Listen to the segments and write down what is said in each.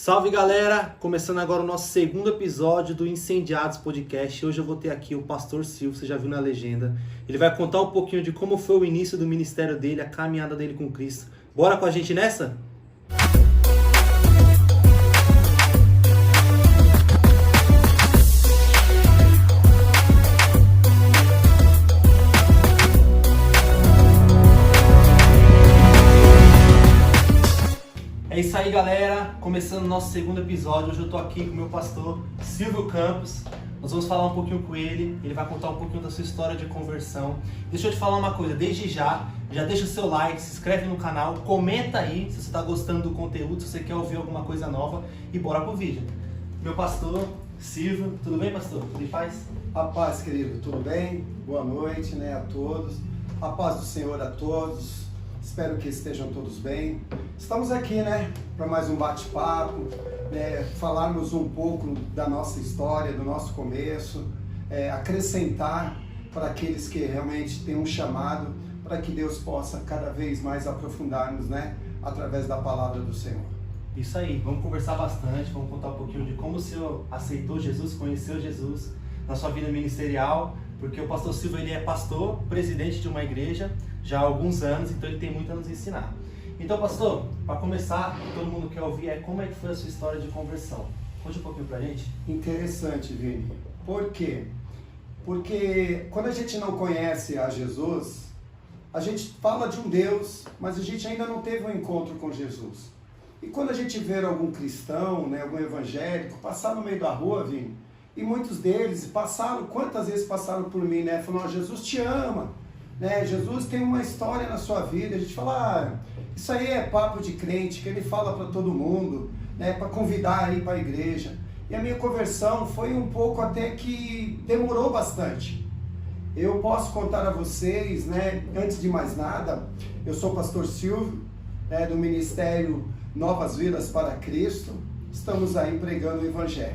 Salve galera, começando agora o nosso segundo episódio do Incendiados Podcast. Hoje eu vou ter aqui o pastor Silvio, você já viu na legenda. Ele vai contar um pouquinho de como foi o início do ministério dele, a caminhada dele com Cristo. Bora com a gente nessa? É isso aí, galera, começando o nosso segundo episódio. Hoje eu tô aqui com o meu pastor Silvio Campos. Nós vamos falar um pouquinho com ele, ele vai contar um pouquinho da sua história de conversão. Deixa eu te falar uma coisa, desde já deixa o seu like, se inscreve no canal, comenta aí se você tá gostando do conteúdo, se você quer ouvir alguma coisa nova e bora pro vídeo. Meu pastor Silvio, tudo bem, pastor? Tudo em paz? A paz, querido, tudo bem? Boa noite, a todos. A paz do Senhor a todos. Espero que estejam todos bem. Estamos aqui, para mais um bate-papo, falarmos um pouco da nossa história, do nosso começo, acrescentar para aqueles que realmente têm um chamado, para que Deus possa cada vez mais aprofundar-nos, através da palavra do Senhor. Isso aí, vamos conversar bastante, vamos contar um pouquinho de como o senhor aceitou Jesus, conheceu Jesus na sua vida ministerial, porque o pastor Silvio ele é pastor, presidente de uma igreja já há alguns anos, então ele tem muito a nos ensinar. Então, pastor, para começar, o que todo mundo quer ouvir é como é que foi a sua história de conversão. Conte um pouquinho pra gente. Interessante, Vini. Por quê? Porque quando a gente não conhece a Jesus, a gente fala de um Deus, mas a gente ainda não teve um encontro com Jesus. E quando a gente vê algum cristão, algum evangélico, passar no meio da rua, Vini, e muitos deles passaram, quantas vezes passaram por mim, falaram, Jesus te ama, Jesus tem uma história na sua vida. A gente fala, isso aí é papo de crente, que ele fala para todo mundo, para convidar aí para a igreja. E a minha conversão foi um pouco até que demorou bastante. Eu posso contar a vocês, antes de mais nada, eu sou o pastor Silvio, do Ministério Novas Vidas para Cristo. Estamos aí pregando o Evangelho,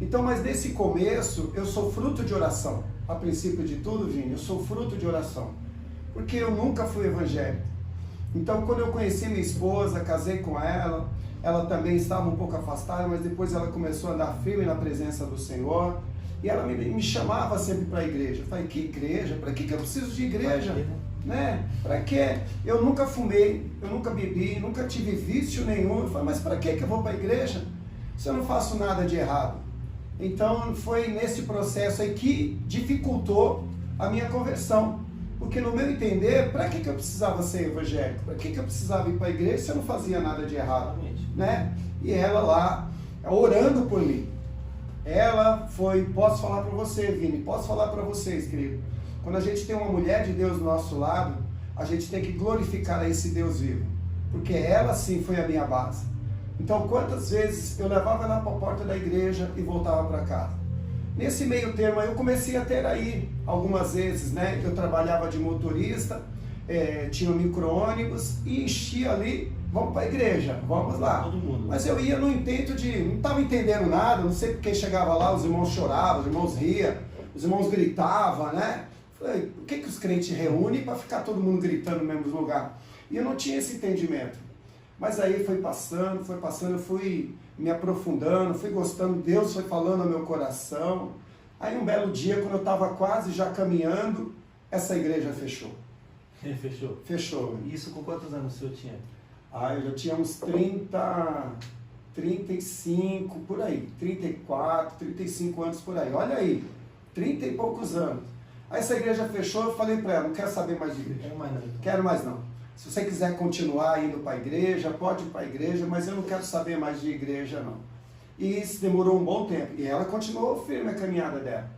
Então, mas nesse começo, eu sou fruto de oração. A princípio de tudo, Vini, eu sou fruto de oração. Porque eu nunca fui evangélico. Então, quando eu conheci minha esposa, casei com ela, ela também estava um pouco afastada, mas depois ela começou a andar firme na presença do Senhor. E ela me chamava sempre para a igreja. Eu falei, que igreja? Para que eu preciso de igreja? Para quê? Eu nunca fumei, eu nunca bebi, nunca tive vício nenhum. Eu falei, mas para que eu vou para a igreja se eu não faço nada de errado? Então foi nesse processo aí que dificultou a minha conversão. Porque no meu entender, para que eu precisava ser evangélico? Para que eu precisava ir para a igreja se eu não fazia nada de errado? E ela lá, orando por mim. Ela foi, posso falar para você, Vini, posso falar para vocês, querido. Quando a gente tem uma mulher de Deus do nosso lado, a gente tem que glorificar a esse Deus vivo. Porque ela sim foi a minha base. Então, quantas vezes eu levava ela para a porta da igreja e voltava para casa. Nesse meio termo, eu comecei a ter aí, algumas vezes, eu trabalhava de motorista, tinha um micro-ônibus e enchia ali, vamos para a igreja, vamos lá. Todo mundo. Mas eu ia no intento não estava entendendo nada, não sei porque chegava lá, os irmãos choravam, os irmãos riam, os irmãos gritavam, Falei, por que os crentes reúnem para ficar todo mundo gritando no mesmo lugar? E eu não tinha esse entendimento. Mas aí foi passando, eu fui me aprofundando, fui gostando, Deus foi falando ao meu coração. Aí um belo dia, quando eu estava quase já caminhando, essa igreja fechou. Fechou? Fechou. Isso com quantos anos o senhor tinha? Eu já tinha uns 35, por aí, 34, 35 anos por aí. Olha aí, 30 e poucos anos. Aí essa igreja fechou, eu falei para ela, não quero saber mais de igreja. Quero mais não. Se você quiser continuar indo para a igreja, pode ir para a igreja, mas eu não quero saber mais de igreja, não. E isso demorou um bom tempo. E ela continuou firme a caminhada dela.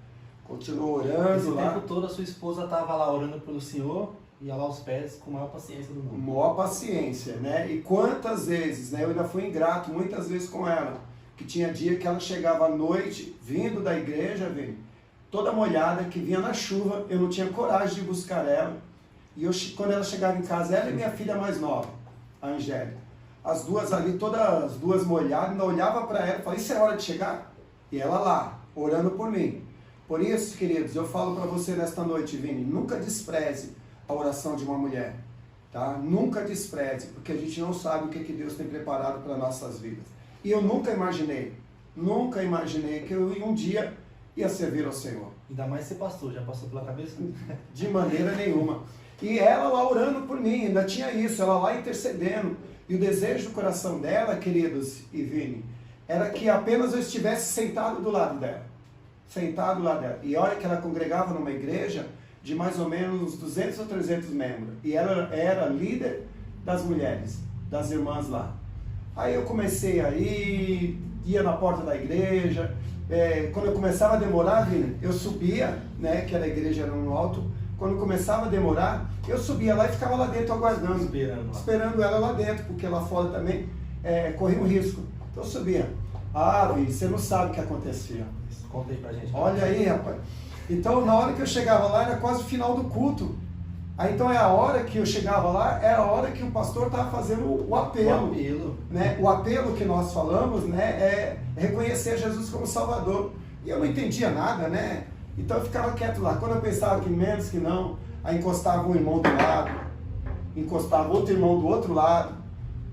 Continuou orando Esse lá. tempo todo a sua esposa estava lá orando pelo senhor, ia lá aos pés com a maior paciência do mundo. Maior paciência, E quantas vezes, eu ainda fui ingrato muitas vezes com ela. Que tinha dia que ela chegava à noite, vindo da igreja, toda molhada, que vinha na chuva, eu não tinha coragem de buscar ela. E quando ela chegava em casa, ela e minha filha mais nova, a Angélica, as duas ali, todas as duas molhadas, ainda olhava para ela e falava, isso é hora de chegar? E ela lá, orando por mim. Por isso, queridos, eu falo para você nesta noite, Vini, nunca despreze a oração de uma mulher, tá? Nunca despreze, porque a gente não sabe o que Deus tem preparado para nossas vidas. E eu nunca imaginei que eu um dia ia servir ao Senhor. Ainda mais ser pastor, já passou pela cabeça? De maneira nenhuma. E ela lá orando por mim, ainda tinha isso, ela lá intercedendo. E o desejo do coração dela, queridos e Vini, era que apenas eu estivesse sentado do lado dela. Sentado do lado dela. E olha que ela congregava numa igreja de mais ou menos 200 ou 300 membros. E ela era líder das mulheres, das irmãs lá. Aí eu comecei a ir, ia na porta da igreja. Quando eu começava a demorar, Vini, eu subia, né, que a igreja era no alto. Quando começava a demorar, eu subia lá e ficava lá dentro aguardando. Esperando ela lá dentro, porque lá fora também corria um risco. Então eu subia. Ah, Vini, você não sabe o que acontecia. Conta aí pra gente. Olha aí, rapaz. Então, na hora que eu chegava lá, era quase o final do culto. Aí, então, a hora que eu chegava lá, era a hora que o pastor estava fazendo o apelo. Né? O apelo que nós falamos, né, é reconhecer Jesus como Salvador. E eu não entendia nada, né? Então, eu ficava quieto lá. Quando eu pensava que menos que não, aí encostava um irmão do lado, encostava outro irmão do outro lado.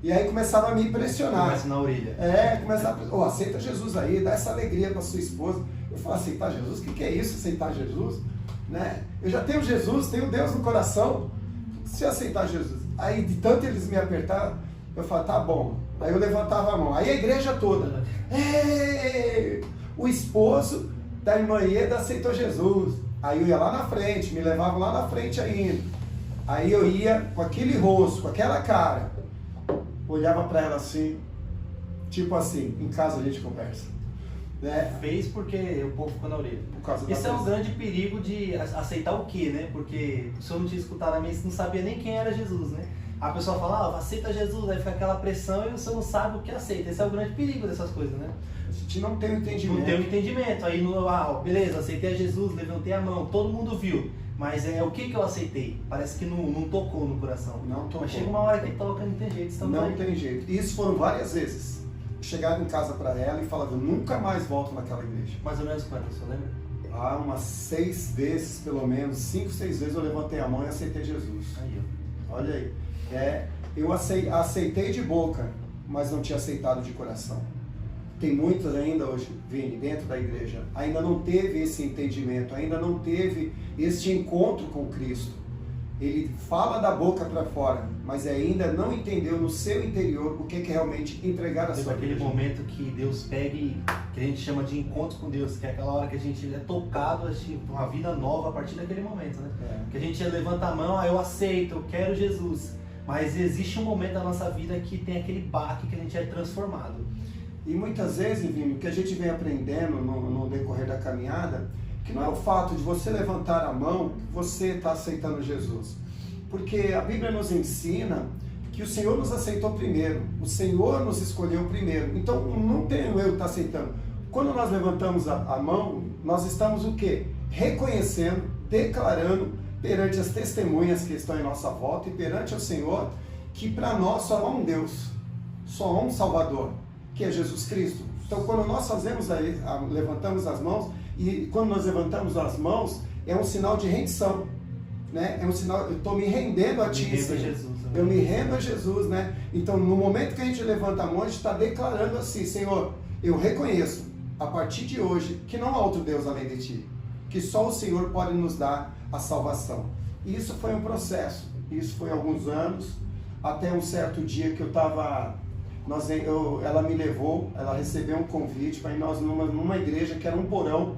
E aí começava a me impressionar. Começa na orelha. Começava a aceita Jesus aí, dá essa alegria para sua esposa. Eu falo, aceitar Jesus? O que é isso, aceitar Jesus? Né? Eu já tenho Jesus, tenho Deus no coração. Se eu aceitar Jesus? Aí de tanto eles me apertaram, eu falo, tá bom. Aí eu levantava a mão. Aí a igreja toda. O esposo da irmã Ieda aceitou Jesus. Aí eu ia lá na frente, me levavam lá na frente ainda. Aí eu ia com aquele rosto, com aquela cara. Olhava para ela assim, tipo assim, em casa a gente conversa. Né? Fez porque o povo ficou na orelha. Esse é um grande perigo de aceitar o quê, né? Porque o senhor não tinha escutado a missa, não sabia nem quem era Jesus, né? A pessoa fala, aceita Jesus, aí fica aquela pressão e o senhor não sabe o que aceita. Esse é o grande perigo dessas coisas, né? A gente não tem o entendimento. Não tem o entendimento. Aí, beleza, aceitei a Jesus, levantei a mão, todo mundo viu. Mas o que eu aceitei? Parece que não tocou no coração. Não tocou. Mas chega uma hora que toca, não tem jeito. Não tem jeito. E isso foram várias vezes. Eu chegava em casa para ela e falava, eu nunca mais volto naquela igreja. Mais ou menos quanto, você lembra? Umas 6 vezes, pelo menos, 5, 6 vezes eu levantei a mão e aceitei Jesus. Aí, ó. Olha aí. Eu aceitei de boca, mas não tinha aceitado de coração. Tem muitos ainda hoje, Vini, dentro da igreja, ainda não teve esse entendimento, ainda não teve este encontro com Cristo. Ele fala da boca para fora, mas ainda não entendeu no seu interior o que é realmente entregar a sua vida. Aquele momento que Deus pega e que a gente chama de encontro com Deus, que é aquela hora que a gente é tocado, uma vida nova a partir daquele momento, né? Que a gente levanta a mão, eu aceito, eu quero Jesus. Mas existe um momento da nossa vida que tem aquele baque que a gente é transformado. E muitas vezes, Vini, o que a gente vem aprendendo no decorrer da caminhada, que não é o fato de você levantar a mão que você está aceitando Jesus. Porque a Bíblia nos ensina que o Senhor nos aceitou primeiro, o Senhor nos escolheu primeiro. Então não tem eu que estar aceitando. Quando nós levantamos a mão, nós estamos o quê? Reconhecendo, declarando perante as testemunhas que estão em nossa volta e perante o Senhor que para nós só há um Deus, só há um Salvador, que é Jesus Cristo. Então quando nós levantamos as mãos, e quando nós levantamos as mãos, é um sinal de rendição, né? É um sinal, eu estou me rendendo a Ti, Senhor. Eu me rendo a Jesus, né? Então, no momento que a gente levanta a mão, a gente está declarando assim, Senhor, eu reconheço, a partir de hoje, que não há outro Deus além de Ti, que só o Senhor pode nos dar a salvação. E isso foi um processo, isso foi alguns anos, até um certo dia que eu estava... ela me levou, ela recebeu um convite para ir numa igreja que era um porão.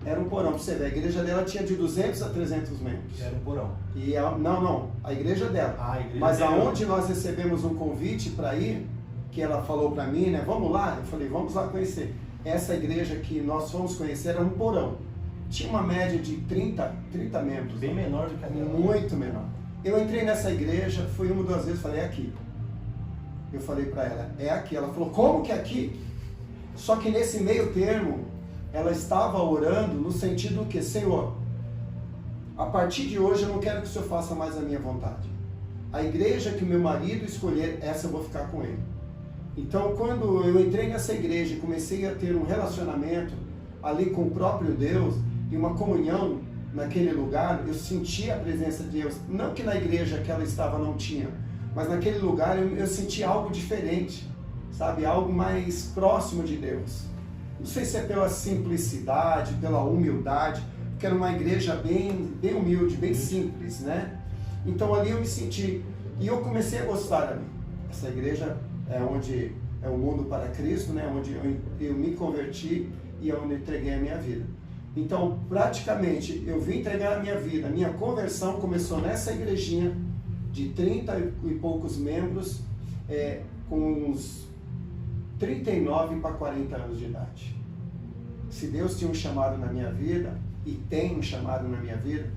Era um porão, para você ver, a igreja dela tinha de 200 a 300 membros. Era um porão. E não, a igreja dela. A igreja Mas dela. aonde nós recebemos um convite para ir, que ela falou para mim, né, vamos lá? Eu falei, vamos lá conhecer. Essa igreja que nós fomos conhecer era um porão. Tinha uma média de 30 membros. Bem menor do que a dela. Muito menor. Eu entrei nessa igreja, fui uma ou duas vezes, falei, é aqui. Eu falei para ela, é aqui. Ela falou, como que é aqui? Só que nesse meio termo, ela estava orando no sentido que, Senhor, a partir de hoje eu não quero que o Senhor faça mais a minha vontade. A igreja que meu marido escolher, essa eu vou ficar com ele. Então, quando eu entrei nessa igreja e comecei a ter um relacionamento ali com o próprio Deus e uma comunhão naquele lugar, eu senti a presença de Deus. Não que na igreja que ela estava não tinha, mas naquele lugar eu senti algo diferente, sabe, algo mais próximo de Deus. Não sei se é pela simplicidade, pela humildade, porque era uma igreja bem humilde, bem simples, né? Então ali eu me senti, e eu comecei a gostar ali. Essa igreja é onde é o mundo para Cristo, né? Onde eu me converti e é onde eu entreguei a minha vida. Então, praticamente, eu vim entregar a minha vida. A minha conversão começou nessa igrejinha de 30 e poucos membros, com uns 39 para 40 anos de idade. Se Deus tinha um chamado na minha vida, e tem um chamado na minha vida,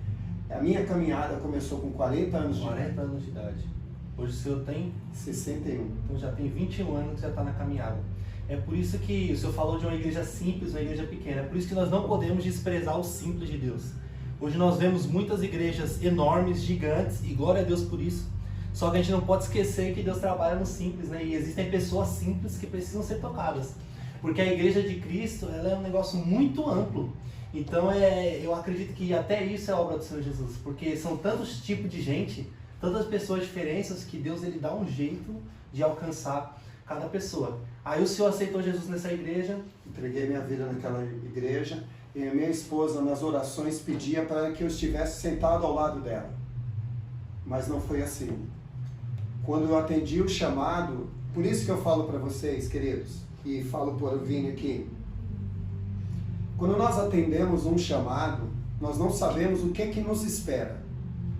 a minha caminhada começou com 40 anos de idade. 40 anos de idade. Hoje o senhor tem? 61. Então já tem 21 anos que já está na caminhada. É por isso que o senhor falou de uma igreja simples, uma igreja pequena. É por isso que nós não podemos desprezar o simples de Deus. Hoje nós vemos muitas igrejas enormes, gigantes, e glória a Deus por isso. Só que a gente não pode esquecer que Deus trabalha no simples, né? E existem pessoas simples que precisam ser tocadas. Porque a igreja de Cristo, ela é um negócio muito amplo. Então eu acredito que até isso é obra do Senhor Jesus. Porque são tantos tipos de gente, tantas pessoas diferentes, que Deus ele dá um jeito de alcançar cada pessoa. Aí o senhor aceitou Jesus nessa igreja? Entreguei minha vida naquela igreja, e a minha esposa nas orações pedia para que eu estivesse sentado ao lado dela. Mas não foi assim. Quando eu atendi o chamado, por isso que eu falo para vocês, queridos, e falo por Vini aqui, quando nós atendemos um chamado, nós não sabemos o que nos espera.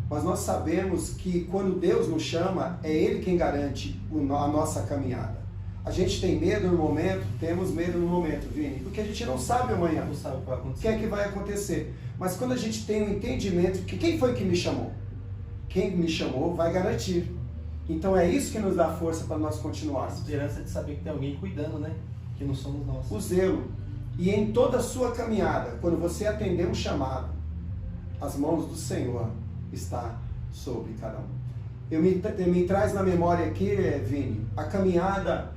Mas nós sabemos que quando Deus nos chama, é Ele quem garante a nossa caminhada. A gente tem medo no momento, temos medo no momento, Vini, porque a gente não sabe amanhã Não sabe o que vai acontecer. o que é que vai acontecer. Mas quando a gente tem um entendimento que quem foi que me chamou? Quem me chamou vai garantir. Então é isso que nos dá força para nós A continuarmos. esperança de saber que tem alguém cuidando, né? Que não somos nós. O zelo. E em toda a sua caminhada, quando você atender um chamado, as mãos do Senhor está sobre cada um. Me traz na memória aqui, Vini, a caminhada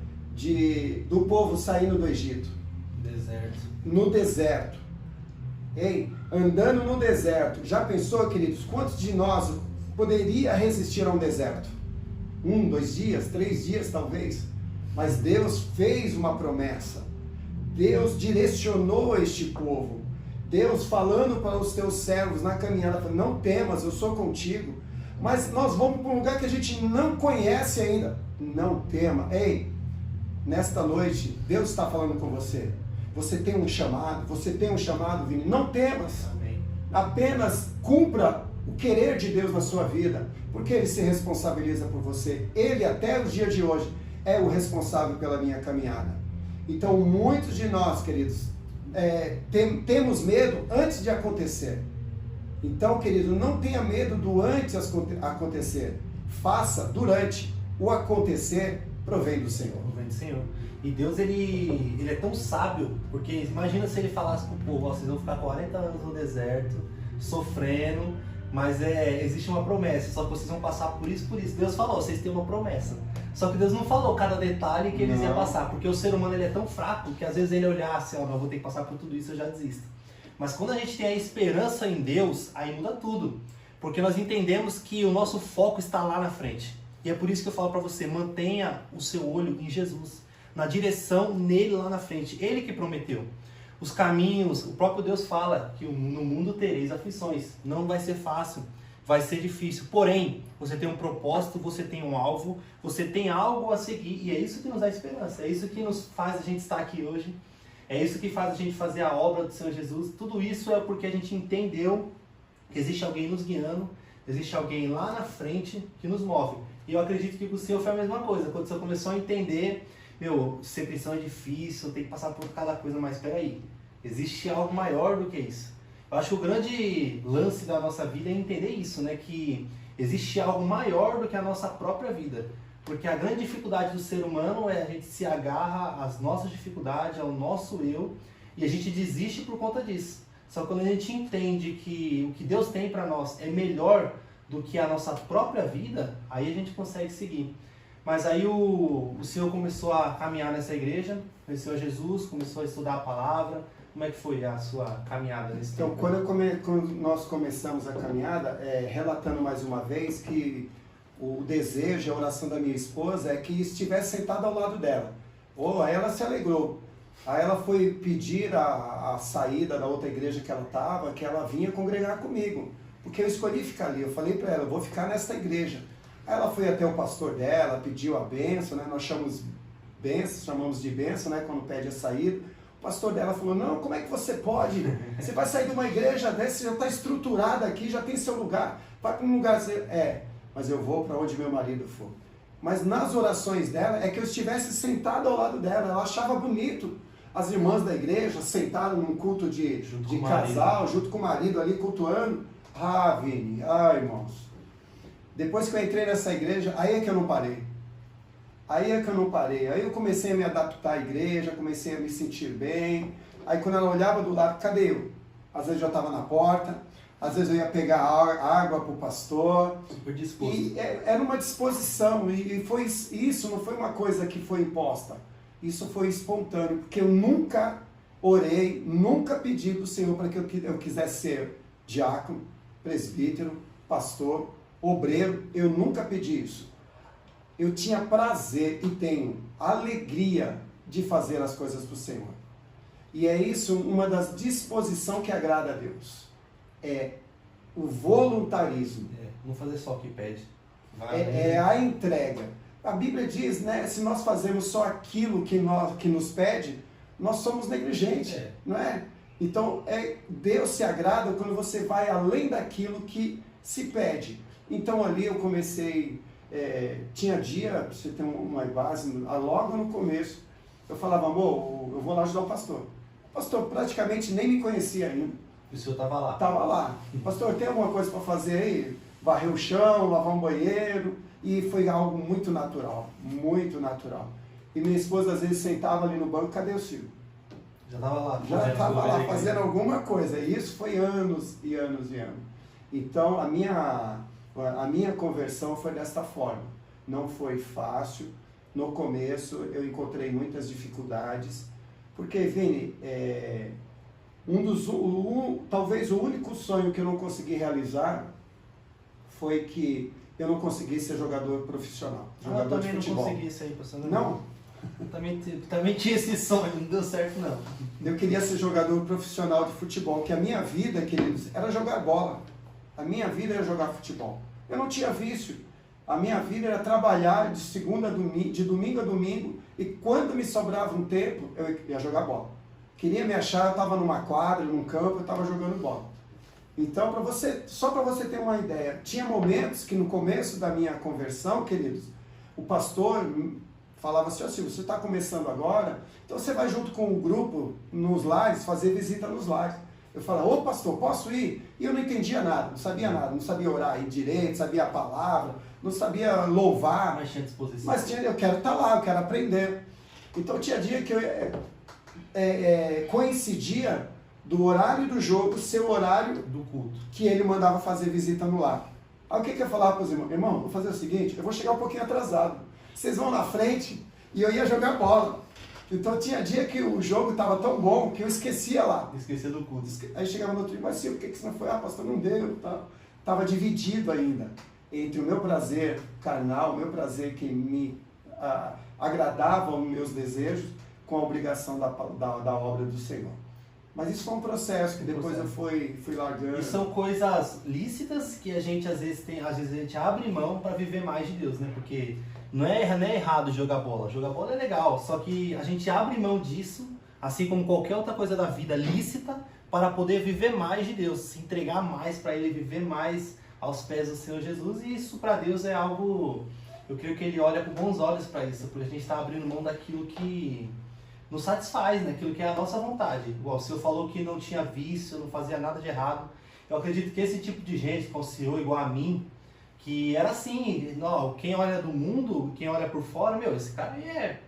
do povo saindo do Egito. Deserto. No deserto. Ei, andando no deserto. Já pensou, queridos, quantos de nós poderia resistir a um deserto? 1, 2 dias, 3 dias talvez. Mas Deus fez uma promessa. Deus direcionou este povo. Deus falando para os teus servos na caminhada, falando, não temas, eu sou contigo. Mas nós vamos para um lugar que a gente não conhece ainda. Não tema. Ei, nesta noite, Deus está falando com você. Você tem um chamado, Vini. Não temas. Amém. Apenas cumpra o querer de Deus na sua vida, porque Ele se responsabiliza por você. Ele, até o dia de hoje, é o responsável pela minha caminhada. Então, muitos de nós, queridos, temos medo antes de acontecer. Então, querido, não tenha medo do antes acontecer. Faça durante. O acontecer provém do Senhor. Provém do Senhor. E Deus, ele é tão sábio, porque imagina se ele falasse pro povo, vocês vão ficar 40 anos no deserto, sofrendo, mas existe uma promessa, só que vocês vão passar por isso, por isso. Deus falou, vocês têm uma promessa. Só que Deus não falou cada detalhe que eles iam passar, porque o ser humano ele é tão fraco que às vezes ele olhasse, eu vou ter que passar por tudo isso, eu já desisto. Mas quando a gente tem a esperança em Deus, aí muda tudo. Porque nós entendemos que o nosso foco está lá na frente. E é por isso que eu falo para você, mantenha o seu olho em Jesus, na direção nele lá na frente. Ele que prometeu. Os caminhos, o próprio Deus fala que no mundo tereis aflições. Não vai ser fácil, vai ser difícil. Porém, você tem um propósito, você tem um alvo, você tem algo a seguir. E é isso que nos dá esperança, é isso que nos faz a gente estar aqui hoje. É isso que faz a gente fazer a obra do Senhor Jesus. Tudo isso é porque a gente entendeu que existe alguém nos guiando, existe alguém lá na frente que nos move. E eu acredito que com o Senhor foi a mesma coisa. Quando o Senhor começou a entender, ser cristão é difícil, tem que passar por cada coisa, mas espera aí. Existe algo maior do que isso. Eu acho que o grande lance da nossa vida é entender isso, né? Que existe algo maior do que a nossa própria vida. Porque a grande dificuldade do ser humano é a gente se agarra às nossas dificuldades, ao nosso eu, e a gente desiste por conta disso. Só que quando a gente entende que o que Deus tem para nós é melhor do que a nossa própria vida, aí a gente consegue seguir. Mas aí o Senhor começou a caminhar nessa igreja, conheceu a Jesus, começou a estudar a palavra. Como é que foi a sua caminhada nesse tempo? Então, quando nós começamos a caminhada, relatando mais uma vez que o desejo, a oração da minha esposa é que estivesse sentado ao lado dela. Oh, aí ela se alegrou. Aí ela foi pedir a saída da outra igreja que ela estava, que ela vinha congregar comigo. Porque eu escolhi ficar ali. Eu falei para ela, eu vou ficar nessa igreja. Aí ela foi até o pastor dela, pediu a bênção, né? Nós chamamos de bênção, né? Quando pede a saída. O pastor dela falou, não, como é que você pode? Você vai sair de uma igreja dessa, você já está estruturada aqui, já tem seu lugar. Vai para um lugar... mas eu vou para onde meu marido for. Mas nas orações dela, é que eu estivesse sentado ao lado dela. Ela achava bonito as irmãs da igreja sentadas num culto de casal, junto com o marido ali, cultuando. Ah, Vini, irmãos. Depois que eu entrei nessa igreja, aí é que eu não parei. Aí eu comecei a me adaptar à igreja, comecei a me sentir bem. Aí quando ela olhava do lado, cadê eu? Às vezes eu estava na porta, às vezes eu ia pegar água para o pastor. Super disposto. E era uma disposição, e foi isso, não foi uma coisa que foi imposta. Isso foi espontâneo, porque eu nunca orei, nunca pedi para o Senhor para que eu quisesse ser diácono, presbítero, pastor, obreiro. Eu nunca pedi isso. Eu tinha prazer e tenho alegria de fazer as coisas para o Senhor. E é isso uma das disposições que agrada a Deus. É o voluntarismo. Não fazer só o que pede. É a entrega. A Bíblia diz, né, se nós fazemos só aquilo que nos pede, nós somos negligentes, não é? Então, Deus se agrada quando você vai além daquilo que se pede. Então, ali eu comecei, tinha dia, pra você ter uma base, logo no começo, eu falava, amor, eu vou lá ajudar o pastor. O pastor praticamente nem me conhecia ainda. E o senhor estava lá? Estava lá. Pastor, tem alguma coisa para fazer aí? Varrer o chão, lavar um banheiro. E foi algo muito natural, muito natural. E minha esposa às vezes sentava ali no banco, cadê o Silvio? Já estava lá. Já estava lá fazendo alguma coisa. E isso foi anos e anos e anos. Então a minha conversão foi desta forma. Não foi fácil. No começo eu encontrei muitas dificuldades. Porque, Vini, talvez o único sonho que eu não consegui realizar foi que eu não consegui ser jogador profissional, jogador de futebol. Eu também não consegui isso aí, pastor. Não? Eu também tinha esse sonho, não deu certo não. Eu queria ser jogador profissional de futebol, que a minha vida, queridos, era jogar bola. A minha vida era jogar futebol. Eu não tinha vício. A minha vida era trabalhar de domingo a domingo, e quando me sobrava um tempo, eu ia jogar bola. Queria me achar, eu estava numa quadra, num campo, eu estava jogando bola. Então, só para você ter uma ideia, tinha momentos que no começo da minha conversão, queridos, o pastor falava assim, Silvio, você está começando agora, então você vai junto com o grupo nos lares, fazer visita nos lares. Eu falava, ô pastor, posso ir? E eu não entendia nada, não sabia orar direito, sabia a palavra, não sabia louvar. Mas tinha disposição. Mas eu quero estar lá, eu quero aprender. Então tinha dia que eu coincidia do horário do jogo ser o horário do culto que ele mandava fazer visita no lar. Aí o que eu falava para os irmãos? Irmão, vou fazer o seguinte, eu vou chegar um pouquinho atrasado. Vocês vão na frente e eu ia jogar bola. Então tinha dia que o jogo estava tão bom que eu esquecia lá. Esquecia do culto. Aí chegava no outro dia, mas Silvio, por que você não foi? Ah, pastor, não deu. Estava dividido ainda entre o meu prazer carnal, o meu prazer que me agradava os meus desejos, com a obrigação da obra do Senhor. Mas isso foi um processo que depois eu fui largando. E são coisas lícitas que a gente às vezes a gente abre mão para viver mais de Deus, né? Porque não é errado jogar bola. Jogar bola é legal, só que a gente abre mão disso, assim como qualquer outra coisa da vida lícita, para poder viver mais de Deus, se entregar mais para Ele, viver mais aos pés do Senhor Jesus. E isso para Deus é algo, eu creio que Ele olha com bons olhos para isso, porque a gente está abrindo mão daquilo que nos satisfaz, né? Aquilo que é a nossa vontade. Igual o Senhor falou que não tinha vício, não fazia nada de errado. Eu acredito que esse tipo de gente, como o Senhor, igual a mim, que era assim, não, quem olha do mundo, quem olha por fora, esse cara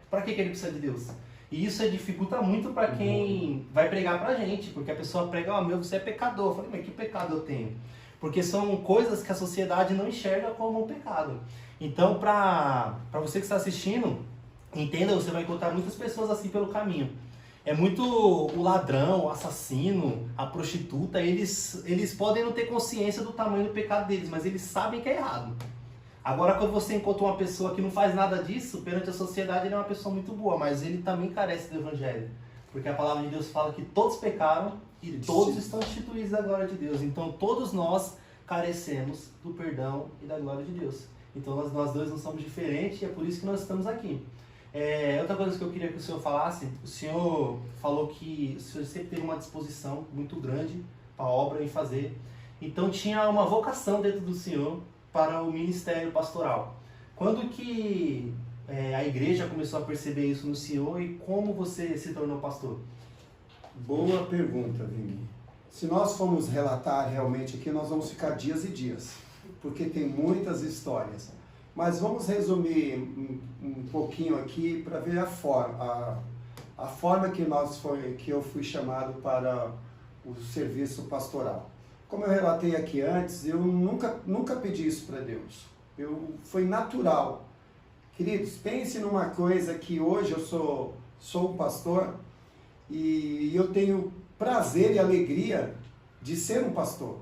pra que ele precisa de Deus? E isso dificulta muito para quem vai pregar pra gente, porque a pessoa prega, você é pecador. Eu falei, mas que pecado eu tenho? Porque são coisas que a sociedade não enxerga como um pecado. Então, para você que está assistindo, entenda, você vai encontrar muitas pessoas assim pelo caminho. É muito o ladrão, o assassino, a prostituta, eles podem não ter consciência do tamanho do pecado deles, mas eles sabem que é errado. Agora, quando você encontra uma pessoa que não faz nada disso, perante a sociedade ele é uma pessoa muito boa, mas ele também carece do Evangelho. Porque a palavra de Deus fala que todos pecaram e todos estão destituídos da glória de Deus. Então, todos nós carecemos do perdão e da glória de Deus. Então, nós dois não somos diferentes e é por isso que nós estamos aqui. Outra coisa que eu queria que o senhor falasse, o senhor falou que o senhor sempre teve uma disposição muito grande para a obra e fazer. Então, tinha uma vocação dentro do senhor para o ministério pastoral. Quando que a igreja começou a perceber isso no senhor e como você se tornou pastor? Boa pergunta, Vini. Se nós formos relatar realmente aqui, nós vamos ficar dias e dias, porque tem muitas histórias. Mas vamos resumir um pouquinho aqui para ver a forma que eu fui chamado para o serviço pastoral. Como eu relatei aqui antes, eu nunca pedi isso para Deus. Foi natural. Queridos, pense numa coisa que hoje eu sou um pastor e eu tenho prazer e alegria de ser um pastor.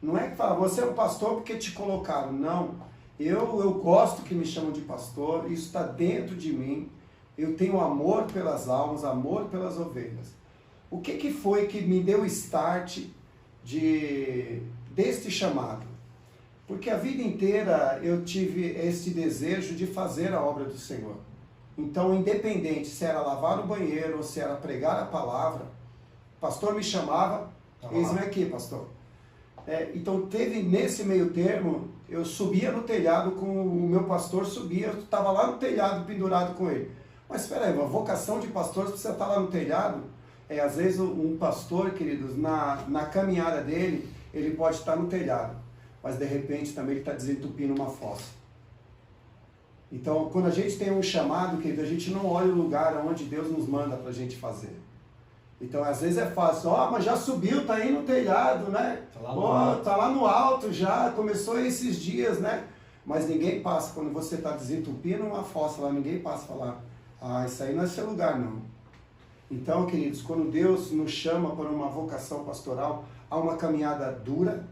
Não é que fala, você é um pastor porque te colocaram. Não, eu gosto que me chamam de pastor, isso está dentro de mim. Eu tenho amor pelas almas, amor pelas ovelhas. O que foi que me deu o start deste chamado? Porque a vida inteira eu tive esse desejo de fazer a obra do Senhor. Então, independente se era lavar o banheiro ou se era pregar a palavra, o pastor me chamava, eis-me aqui, pastor. Então, teve nesse meio termo, eu subia no telhado com o meu pastor, eu estava lá no telhado pendurado com ele. Mas espera aí, uma vocação de pastor, você estar lá no telhado, às vezes um pastor, queridos, na caminhada dele, ele pode estar no telhado, mas de repente também ele está desentupindo uma fossa. Então, quando a gente tem um chamado, querido, a gente não olha o lugar onde Deus nos manda para a gente fazer. Então, às vezes é fácil, mas já subiu, tá aí no telhado, né? Tá lá no alto já, começou esses dias, né? Mas ninguém passa, quando você está desentupindo uma fossa lá, ninguém passa a falar, isso aí não é seu lugar, não. Então, queridos, quando Deus nos chama para uma vocação pastoral, há uma caminhada dura,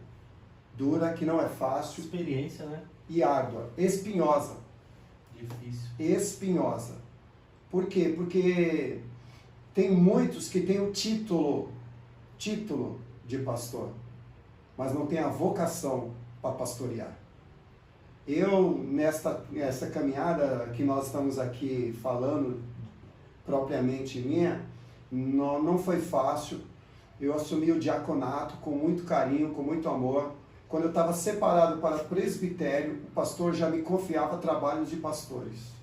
que não é fácil. Experiência, né? E árdua, espinhosa. Difícil. Espinhosa. Por quê? Porque tem muitos que têm o título de pastor, mas não tem a vocação para pastorear. Eu, nessa caminhada que nós estamos aqui falando, propriamente minha, não foi fácil. Eu assumi o diaconato com muito carinho, com muito amor. Quando eu estava separado para presbitério, o pastor já me confiava trabalhos de pastores.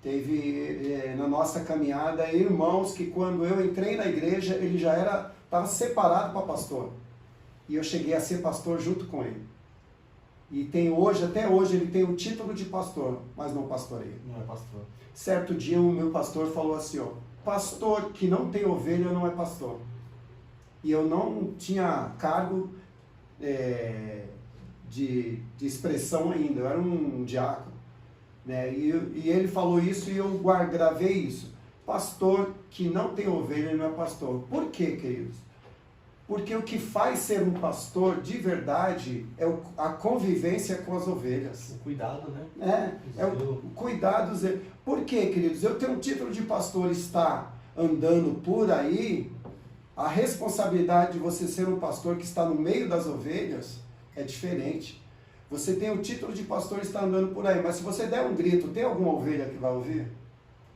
Teve na nossa caminhada irmãos que quando eu entrei na igreja, ele já estava separado para pastor. E eu cheguei a ser pastor junto com ele. E até hoje ele tem o título de pastor, mas não pastoreia. Não é pastor. Certo dia o meu pastor falou assim, pastor que não tem ovelha não é pastor. E eu não tinha cargo de expressão ainda, eu era um diácono. Né? E ele falou isso e eu gravei isso. Pastor que não tem ovelha não é pastor. Por quê, queridos? Porque o que faz ser um pastor de verdade é a convivência com as ovelhas. O cuidado, né? É o cuidado. Por quê, queridos? Eu tenho um título de pastor, está andando por aí, a responsabilidade de você ser um pastor que está no meio das ovelhas é diferente. Você tem o título de pastor e está andando por aí, mas se você der um grito, tem alguma ovelha que vai ouvir?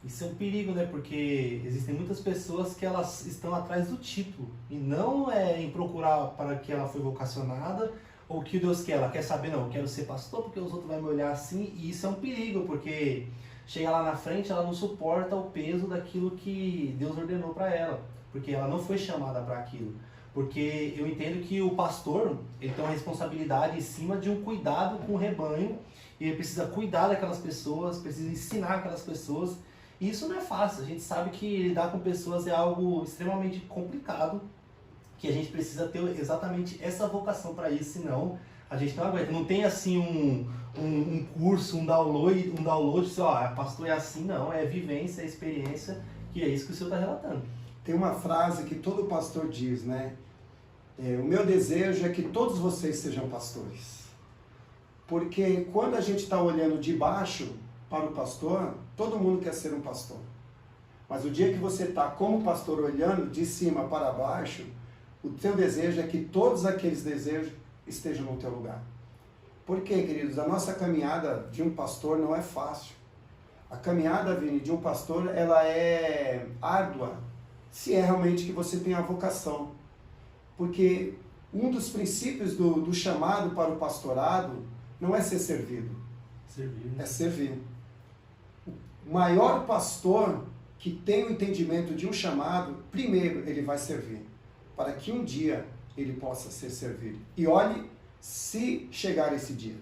Isso é um perigo, né? Porque existem muitas pessoas que elas estão atrás do título e não em procurar para que ela foi vocacionada ou que Deus quer. Ela quer saber, não, eu quero ser pastor porque os outros vão me olhar assim, e isso é um perigo, porque chega lá na frente, ela não suporta o peso daquilo que Deus ordenou para ela, porque ela não foi chamada para aquilo. Porque eu entendo que o pastor, ele tem uma responsabilidade em cima de um cuidado com o rebanho, e ele precisa cuidar daquelas pessoas, precisa ensinar aquelas pessoas. E isso não é fácil, a gente sabe que lidar com pessoas é algo extremamente complicado, que a gente precisa ter exatamente essa vocação para isso, senão a gente não aguenta. Não tem assim um curso, um download, pastor é assim, não, é vivência, é experiência, que é isso que o senhor está relatando. Tem uma frase que todo pastor diz, né? O meu desejo é que todos vocês sejam pastores. Porque quando a gente está olhando de baixo para o pastor, todo mundo quer ser um pastor. Mas o dia que você está como pastor olhando de cima para baixo, o teu desejo é que todos aqueles desejos estejam no teu lugar. Por quê, queridos? A nossa caminhada de um pastor não é fácil. A caminhada, Vini, de um pastor, ela é árdua, se é realmente que você tem a vocação. Porque um dos princípios do chamado para o pastorado não é ser servido, é servir. O maior pastor que tem o entendimento de um chamado, primeiro ele vai servir, para que um dia ele possa ser servido. E olhe, se chegar esse dia.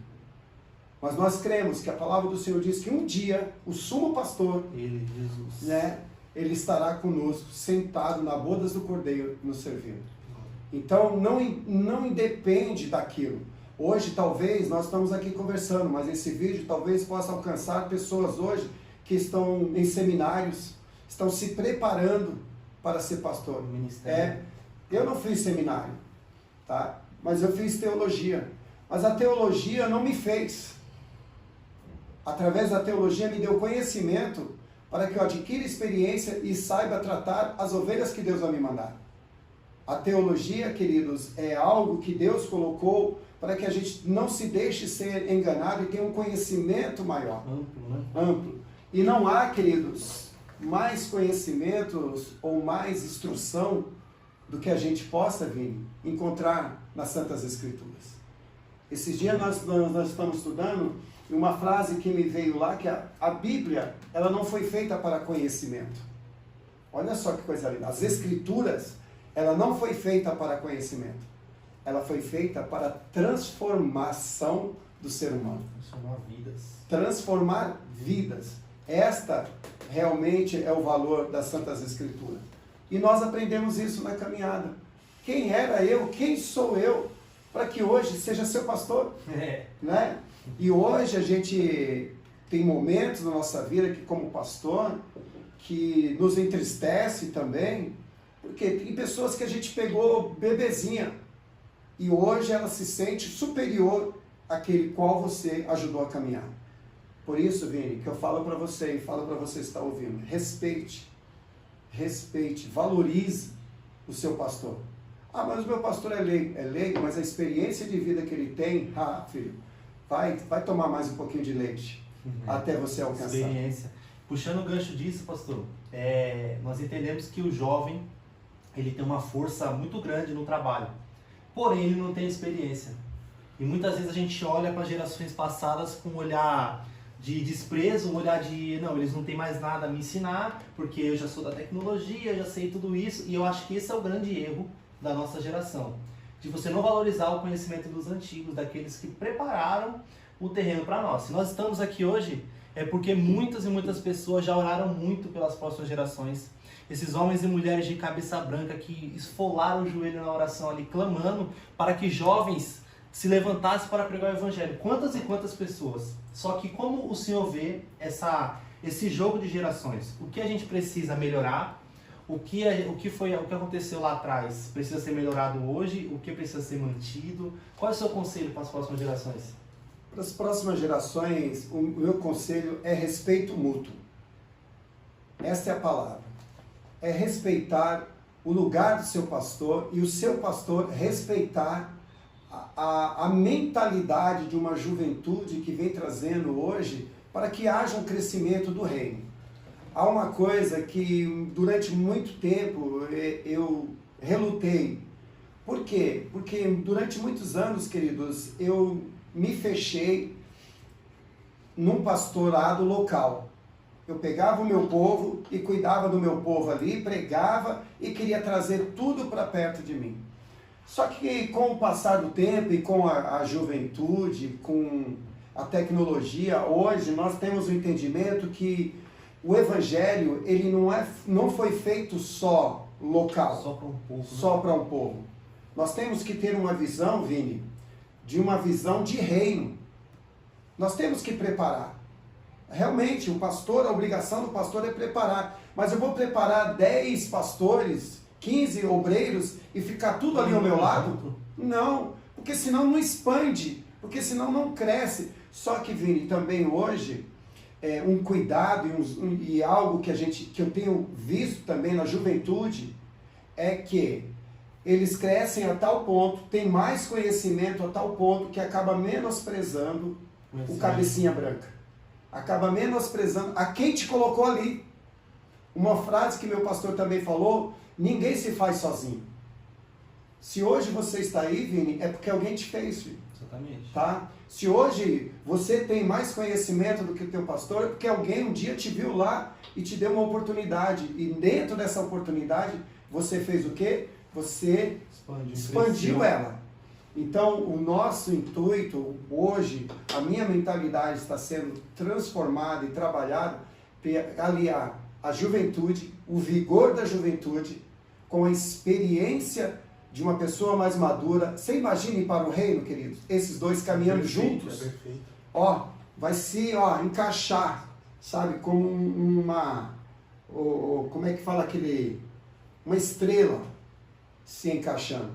Mas nós cremos que a palavra do Senhor diz que um dia o sumo pastor, Ele, Jesus, né, ele estará conosco, sentado na bodas do Cordeiro, nos servindo. Então não independe daquilo. Hoje talvez nós estamos aqui conversando, mas esse vídeo talvez possa alcançar pessoas hoje que estão em seminários, estão se preparando para ser pastor. Ministério. Eu não fiz seminário, tá? Mas eu fiz teologia. Mas a teologia não me fez. Através da teologia me deu conhecimento para que eu adquira experiência e saiba tratar as ovelhas que Deus vai me mandar. A teologia, queridos, é algo que Deus colocou para que a gente não se deixe ser enganado e tenha um conhecimento maior. Amplo, né? Amplo. E não há, queridos, mais conhecimentos ou mais instrução do que a gente possa vir encontrar nas Santas Escrituras. Esses dias nós estamos estudando uma frase que me veio lá, que a Bíblia, ela não foi feita para conhecimento. Olha só que coisa linda. As Escrituras, ela não foi feita para conhecimento. Ela foi feita para transformação do ser humano. Transformar vidas. Transformar vidas. Esta realmente é o valor das Santas Escrituras. E nós aprendemos isso na caminhada. Quem era eu? Quem sou eu? Para que hoje seja seu pastor. Né? E hoje a gente tem momentos na nossa vida que, como pastor, que nos entristece também, porque tem pessoas que a gente pegou bebezinha e hoje ela se sente superior àquele qual você ajudou a caminhar. Por isso, Vini, que eu falo para você e falo para você que está ouvindo, respeite, valorize o seu pastor. Ah, mas o meu pastor é leigo, mas a experiência de vida que ele tem, filho, vai tomar mais um pouquinho de leite, até você alcançar. Experiência. Puxando o gancho disso, pastor, nós entendemos que o jovem, ele tem uma força muito grande no trabalho, porém ele não tem experiência. E muitas vezes a gente olha para gerações passadas com um olhar de desprezo, um olhar de, não, eles não têm mais nada a me ensinar, porque eu já sou da tecnologia, eu já sei tudo isso, e eu acho que esse é o grande erro da nossa geração, de você não valorizar o conhecimento dos antigos, daqueles que prepararam o terreno para nós. Se nós estamos aqui hoje, é porque muitas e muitas pessoas já oraram muito pelas próximas gerações. Esses homens e mulheres de cabeça branca que esfolaram o joelho na oração ali, clamando para que jovens se levantassem para pregar o evangelho. Quantas e quantas pessoas? Só que como o Senhor vê esse jogo de gerações? O que a gente precisa melhorar? O que aconteceu lá atrás precisa ser melhorado hoje? O que precisa ser mantido? Qual é o seu conselho para as próximas gerações? Para as próximas gerações, o meu conselho é respeito mútuo. Esta é a palavra. É respeitar o lugar do seu pastor e o seu pastor respeitar a mentalidade de uma juventude que vem trazendo hoje para que haja um crescimento do reino. Há uma coisa que durante muito tempo eu relutei. Por quê? Porque durante muitos anos, queridos, eu me fechei num pastorado local. Eu pegava o meu povo e cuidava do meu povo ali, pregava e queria trazer tudo para perto de mim. Só que com o passar do tempo e com a juventude, com a tecnologia, hoje nós temos o entendimento que o evangelho ele não foi feito só local, só para um povo. Só para um povo. Nós temos que ter uma visão, Vini, de uma visão de reino. Nós temos que preparar. Realmente, a obrigação do pastor é preparar. Mas eu vou preparar 10 pastores, 15 obreiros e ficar tudo ali ao meu lado? Não, porque senão não expande. porque senão não cresce. Só que, Vini, também hoje, um cuidado e algo que eu tenho visto também na juventude, é que eles crescem a tal ponto, têm mais conhecimento a tal ponto que acaba menosprezando o cabecinha branca. Acaba menosprezando a quem te colocou ali. Uma frase que meu pastor também falou: ninguém se faz sozinho. Se hoje você está aí, Vini, é porque alguém te fez, filho. Exatamente. Tá? Se hoje você tem mais conhecimento do que o teu pastor, é porque alguém um dia te viu lá e te deu uma oportunidade. E dentro dessa oportunidade, você fez o quê? Você expandiu ela. Então, o nosso intuito hoje, a minha mentalidade está sendo transformada e trabalhada para aliar a juventude, o vigor da juventude, com a experiência de uma pessoa mais madura. Você imagine para o reino, queridos, esses dois caminhando juntos. É perfeito. Ó, vai se encaixar, sabe, como como é que fala uma estrela se encaixando.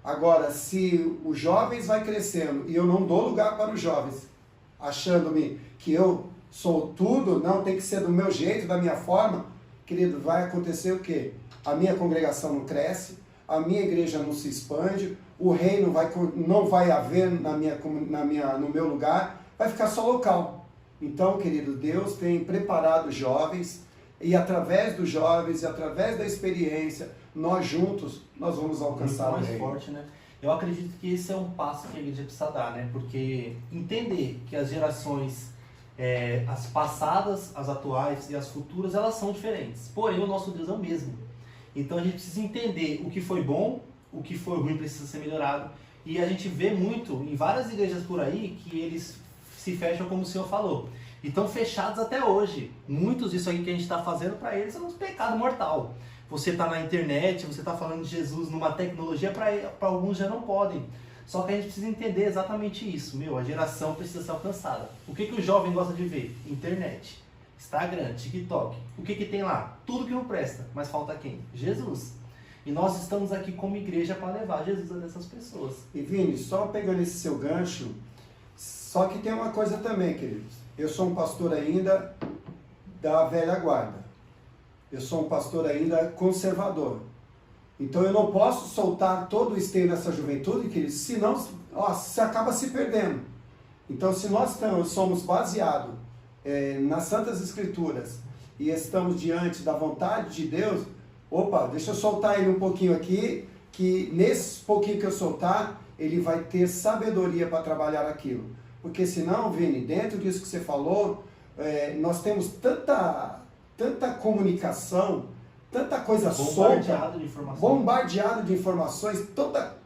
Agora, se os jovens vai crescendo e eu não dou lugar para os jovens, achando-me que eu sou tudo, não, tem que ser do meu jeito, da minha forma, querido, vai acontecer o quê? A minha congregação não cresce, a minha igreja não se expande, o reino não vai haver no meu lugar, vai ficar só local. Então, querido, Deus tem preparado jovens, e através dos jovens, e através da experiência, nós juntos, nós vamos alcançar o reino. Mais forte, né? Eu acredito que esse é um passo que a igreja precisa dar, né? Porque entender que as gerações, as passadas, as atuais e as futuras, elas são diferentes. Porém, o nosso Deus é o mesmo. Então a gente precisa entender o que foi bom, o que foi ruim precisa ser melhorado. E a gente vê muito em várias igrejas por aí que eles se fecham como o Senhor falou. E estão fechados até hoje. Muitos disso aí que a gente está fazendo para eles é um pecado mortal. Você está na internet, você está falando de Jesus numa tecnologia, para alguns já não podem. Só que a gente precisa entender exatamente isso. A geração precisa ser alcançada. O que o jovem gosta de ver? Internet, Instagram, TikTok. O que tem lá? Tudo que não presta. Mas falta quem? Jesus. E nós estamos aqui como igreja para levar Jesus a essas pessoas. E Vini, só pegando esse seu gancho, só que tem uma coisa também, queridos. Eu sou um pastor ainda da velha guarda. Eu sou um pastor ainda conservador. Então eu não posso soltar todo o esteio nessa juventude, queridos, senão você acaba se perdendo. Então, se nós somos baseados nas Santas Escrituras e estamos diante da vontade de Deus, deixa eu soltar ele um pouquinho aqui, que nesse pouquinho que eu soltar, ele vai ter sabedoria para trabalhar aquilo. Porque senão, Vini, dentro disso que você falou, nós temos tanta comunicação, tanta coisa solta, bombardeado de informações,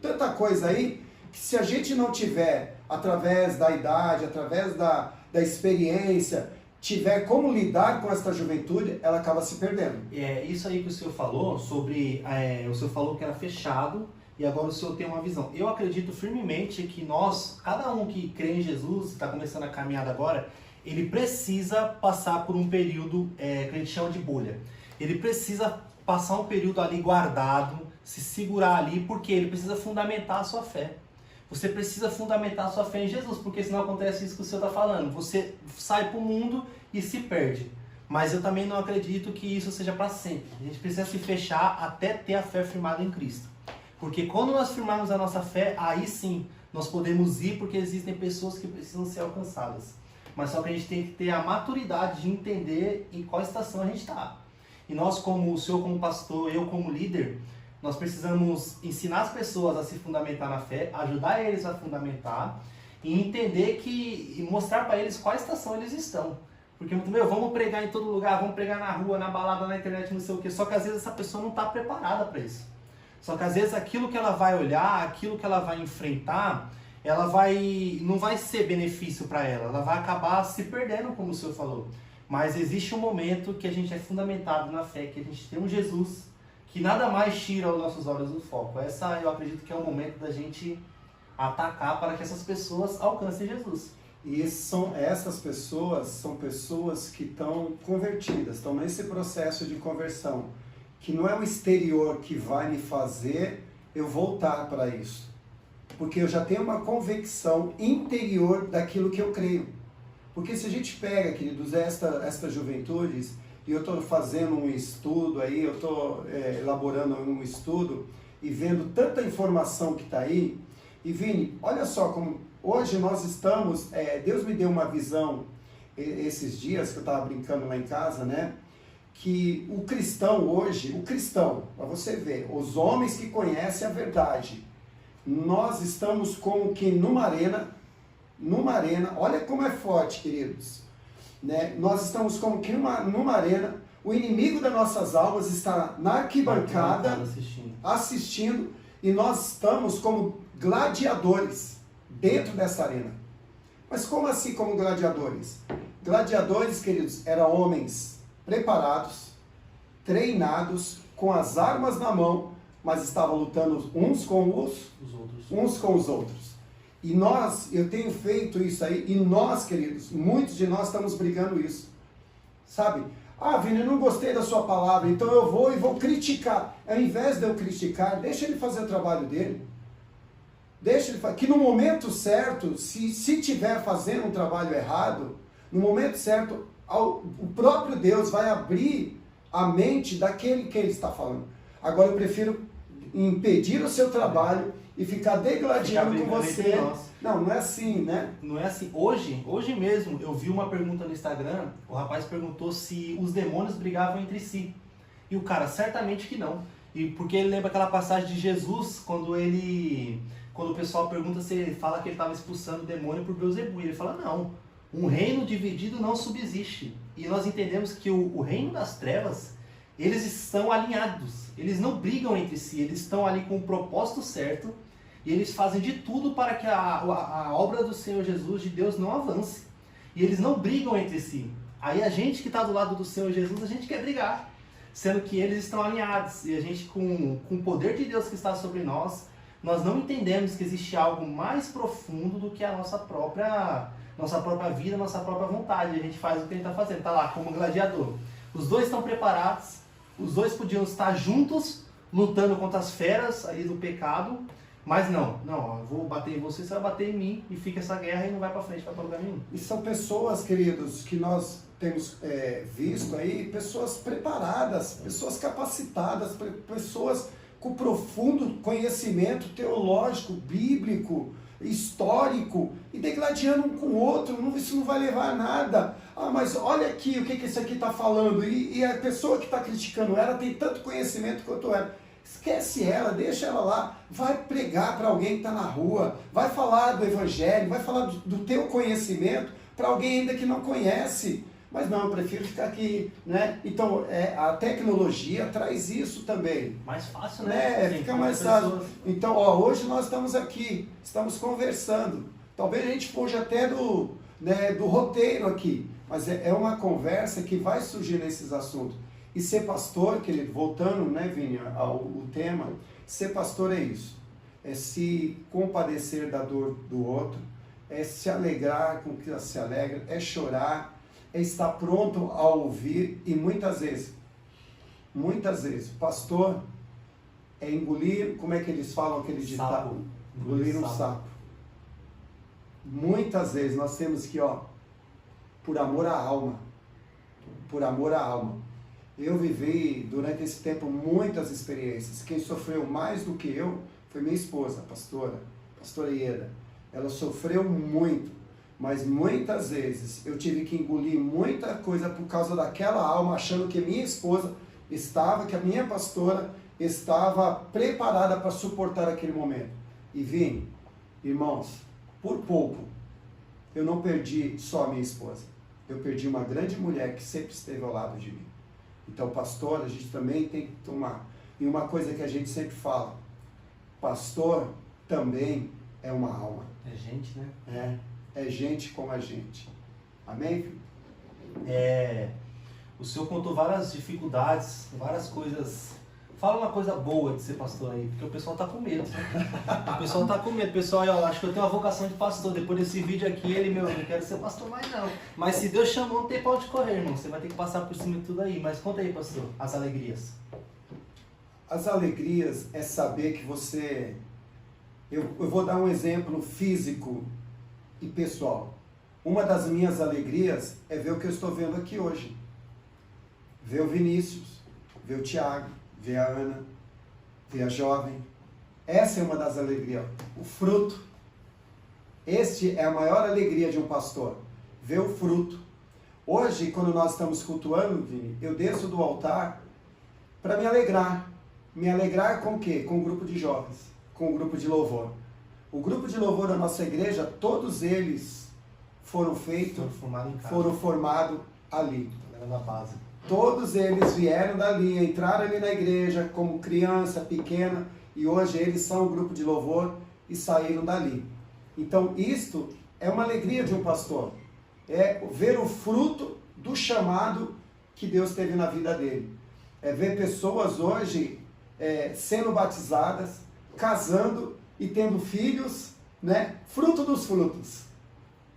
tanta coisa aí, que se a gente não tiver, através da idade, através da experiência, tiver como lidar com essa juventude, ela acaba se perdendo. Isso aí que o senhor falou sobre, o senhor falou que era fechado, e agora o senhor tem uma visão. Eu acredito firmemente que nós, cada um que crê em Jesus, está começando a caminhada agora, ele precisa passar por um período que a gente chama de bolha. Ele precisa passar um período ali guardado, se segurar ali, porque ele precisa fundamentar a sua fé. Você precisa fundamentar a sua fé em Jesus, porque senão acontece isso que o senhor está falando. Você sai para o mundo e se perde. Mas eu também não acredito que isso seja para sempre. A gente precisa se fechar até ter a fé firmada em Cristo. Porque quando nós firmarmos a nossa fé, aí sim nós podemos ir, porque existem pessoas que precisam ser alcançadas. Mas só que a gente tem que ter a maturidade de entender em qual estação a gente está. E nós, como o senhor como pastor, eu como líder, nós precisamos ensinar as pessoas a se fundamentar na fé, ajudar eles a fundamentar e entender e mostrar para eles qual estação eles estão. Porque, vamos pregar em todo lugar, vamos pregar na rua, na balada, na internet, não sei o quê. Só que às vezes essa pessoa não está preparada para isso. Só que às vezes aquilo que ela vai olhar, aquilo que ela vai enfrentar, não vai ser benefício para ela. Ela vai acabar se perdendo, como o senhor falou. Mas existe um momento que a gente é fundamentado na fé, que a gente tem um Jesus que nada mais tira os nossos olhos do foco. Essa eu acredito que é o momento da gente atacar para que essas pessoas alcancem Jesus. E essas pessoas são pessoas que estão convertidas, estão nesse processo de conversão, que não é o exterior que vai me fazer eu voltar para isso. Porque eu já tenho uma convicção interior daquilo que eu creio. Porque se a gente pega, queridos, esta juventude, e eu estou fazendo um estudo aí, eu estou elaborando um estudo e vendo tanta informação que está aí, e Vini, olha só como hoje nós estamos, Deus me deu uma visão esses dias que eu estava brincando lá em casa, né? Que o cristão hoje, para você ver, os homens que conhecem a verdade, nós estamos como que numa arena, olha como é forte, queridos, né? Nós estamos como que numa arena, o inimigo das nossas almas está na arquibancada, assistindo, e nós estamos como gladiadores dentro dessa arena. Mas como assim como gladiadores? Gladiadores, queridos, eram homens preparados, treinados, com as armas na mão, mas estavam lutando uns com os outros. E eu tenho feito isso aí, e nós, queridos, muitos de nós estamos brigando isso. Sabe? Ah, Vini, eu não gostei da sua palavra, então eu vou criticar. Ao invés de eu criticar, deixa ele fazer o trabalho dele. Deixa ele fazer. Que no momento certo, se estiver fazendo um trabalho errado, no momento certo, o próprio Deus vai abrir a mente daquele que ele está falando. Agora eu prefiro impedir o seu trabalho e ficar degladiando com você. Não é assim, né? Não é assim. Hoje mesmo, eu vi uma pergunta no Instagram, o rapaz perguntou se os demônios brigavam entre si. E o cara, certamente que não. E porque ele lembra aquela passagem de Jesus, quando o pessoal pergunta se ele fala que ele estava expulsando o demônio por Beelzebub. Ele fala, não, um reino dividido não subsiste. E nós entendemos que o reino das trevas, eles estão alinhados. Eles não brigam entre si, eles estão ali com o propósito certo. E eles fazem de tudo para que a obra do Senhor Jesus, de Deus, não avance. E eles não brigam entre si. Aí a gente que está do lado do Senhor Jesus, a gente quer brigar. Sendo que eles estão alinhados. E a gente, com o poder de Deus que está sobre nós, nós não entendemos que existe algo mais profundo do que a nossa própria vida, nossa própria vontade. A gente faz o que a gente está fazendo. Está lá como gladiador. Os dois estão preparados. Os dois podiam estar juntos, lutando contra as feras ali do pecado. Mas não, eu vou bater em você, você vai bater em mim, e fica essa guerra e não vai para frente, vai para lugar nenhum. E são pessoas, queridos, que nós temos visto aí, pessoas preparadas, pessoas capacitadas, pessoas com profundo conhecimento teológico, bíblico, histórico, e degladiando um com o outro, isso não vai levar a nada. Ah, mas olha aqui o que isso aqui está falando, e a pessoa que está criticando ela tem tanto conhecimento quanto ela. Esquece ela, deixa ela lá, vai pregar para alguém que está na rua, vai falar do evangelho, vai falar do teu conhecimento para alguém ainda que não conhece. Mas não, eu prefiro ficar aqui, né? Então, a tecnologia traz isso também. Mais fácil, né? Fica mais fácil. Então, hoje nós estamos aqui, estamos conversando. Talvez a gente fuja até do roteiro aqui, mas é uma conversa que vai surgir nesses assuntos. E ser pastor, querido, voltando, né, Vini, ao tema, ser pastor é isso. É se compadecer da dor do outro, é se alegrar com o que se alegra, é chorar, é estar pronto a ouvir, e muitas vezes, pastor é engolir, como é que eles falam aquele ditado? Engolir um sapo. Muitas vezes nós temos que, por amor à alma, eu vivi durante esse tempo muitas experiências. Quem sofreu mais do que eu foi minha esposa, a pastora Ieda. Ela sofreu muito, mas muitas vezes eu tive que engolir muita coisa por causa daquela alma, achando que minha esposa que a minha pastora estava preparada para suportar aquele momento. E Vini, irmãos, por pouco, eu não perdi só a minha esposa. Eu perdi uma grande mulher que sempre esteve ao lado de mim. Então, pastor, a gente também tem que tomar. E uma coisa que a gente sempre fala, pastor também é uma alma. É gente, né? É gente como a gente. Amém, filho? O senhor contou várias dificuldades, várias coisas. Fala uma coisa boa de ser pastor aí, porque o pessoal tá com medo. O pessoal tá com medo. Pessoal, eu acho que eu tenho uma vocação de pastor. Depois desse vídeo aqui, eu não quero ser pastor mais não. Mas se Deus chamou, não tem pra onde correr, irmão. Você vai ter que passar por cima de tudo aí. Mas conta aí, pastor, as alegrias. As alegrias é saber que você Eu vou dar um exemplo físico e pessoal. Uma das minhas alegrias é ver o que eu estou vendo aqui hoje. Ver o Vinícius, ver o Thiago, ver a Ana, ver a jovem. Essa é uma das alegrias. O fruto. Este é a maior alegria de um pastor. Ver o fruto. Hoje, quando nós estamos cultuando, Vini, eu desço do altar para me alegrar. Me alegrar com o quê? Com o grupo de jovens, com o grupo de louvor. O grupo de louvor da nossa igreja, todos eles foram feitos, foram formados ali. Na base. Todos eles vieram dali, entraram ali na igreja como criança, pequena, e hoje eles são o grupo de louvor e saíram dali. Então, isto é uma alegria de um pastor. É ver o fruto do chamado que Deus teve na vida dele. É ver pessoas hoje sendo batizadas, casando e tendo filhos, né? Fruto dos frutos.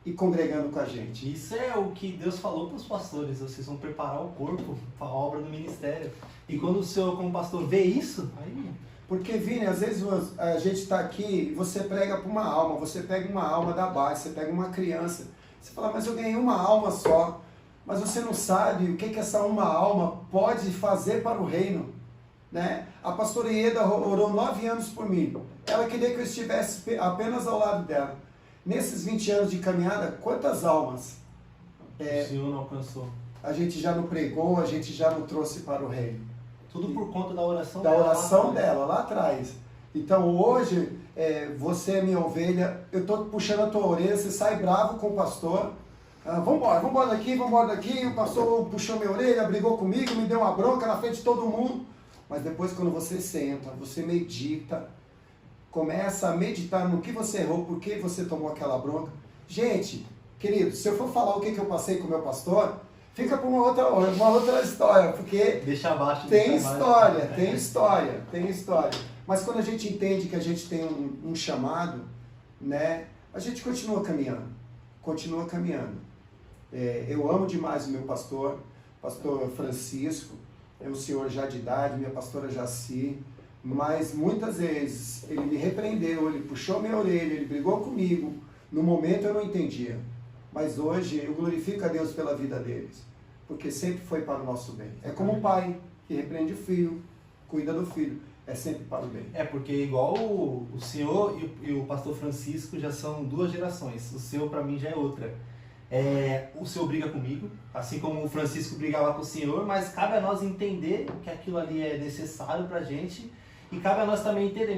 E congregando com a gente. Isso é o que Deus falou para os pastores. Vocês vão preparar o corpo para a obra do ministério. E quando o senhor, como pastor, vê isso, aí... Porque, Vini, às vezes a gente está aqui e você prega para uma alma, você pega uma alma da base, você pega uma criança. Você fala, mas eu ganhei uma alma só. Mas você não sabe o que essa uma alma pode fazer para o reino. Né? A pastora Ieda orou 9 anos por mim. Ela queria que eu estivesse apenas ao lado dela. Nesses 20 anos de caminhada, quantas almas o Senhor não alcançou? A gente já não pregou, a gente já não trouxe para o reino. Tudo por conta da oração da dela. Oração dela lá atrás. Então hoje, você é minha ovelha, eu estou puxando a tua orelha, você sai bravo com o pastor. Vamos embora daqui, o pastor puxou minha orelha, brigou comigo, me deu uma bronca na frente de todo mundo. Mas depois quando você senta, você medita, começa a meditar no que você errou, por que você tomou aquela bronca. Gente, querido, se eu for falar o que eu passei com o meu pastor, fica para uma outra história, porque deixa abaixo, tem história. Mas quando a gente entende que a gente tem um chamado, né, a gente continua caminhando. Eu amo demais o meu pastor Francisco, é um senhor já de idade, minha pastora Jaci, mas muitas vezes ele me repreendeu, ele puxou minha orelha, ele brigou comigo. No momento eu não entendia, mas hoje eu glorifico a Deus pela vida deles, porque sempre foi para o nosso bem. É como um pai que repreende o filho, cuida do filho, é sempre para o bem. É porque igual o senhor e o pastor Francisco já são 2 gerações, o senhor para mim já é outra. O senhor briga comigo, assim como o Francisco brigava com o senhor, mas cabe a nós entender que aquilo ali é necessário pra gente. E cabe a nós também entender,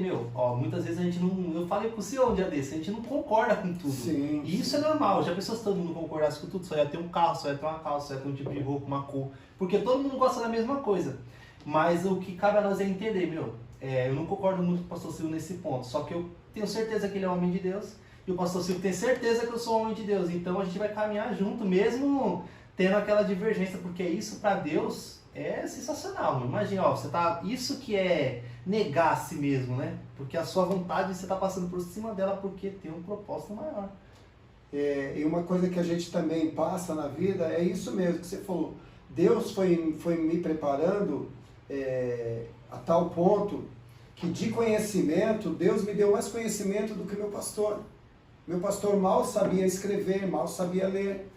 muitas vezes a gente não... Eu falei com o senhor um dia desse, a gente não concorda com tudo. Sim, e isso é normal, já pensou se todo mundo concordasse com tudo, só ia ter um carro, só ia ter uma calça, só ia ter um tipo de roupa, uma cor. Porque todo mundo gosta da mesma coisa. Mas o que cabe a nós é entender, eu não concordo muito com o pastor Silvio nesse ponto, só que eu tenho certeza que ele é homem de Deus, e o pastor Silvio tem certeza que eu sou homem de Deus. Então a gente vai caminhar junto, mesmo tendo aquela divergência, porque isso para Deus é sensacional. Imagina, isso que é negar a si mesmo, né? Porque a sua vontade você está passando por cima dela porque tem um propósito maior. E uma coisa que a gente também passa na vida é isso mesmo que você falou. Deus foi me preparando a tal ponto que de conhecimento, Deus me deu mais conhecimento do que meu pastor. Meu pastor mal sabia escrever, mal sabia ler.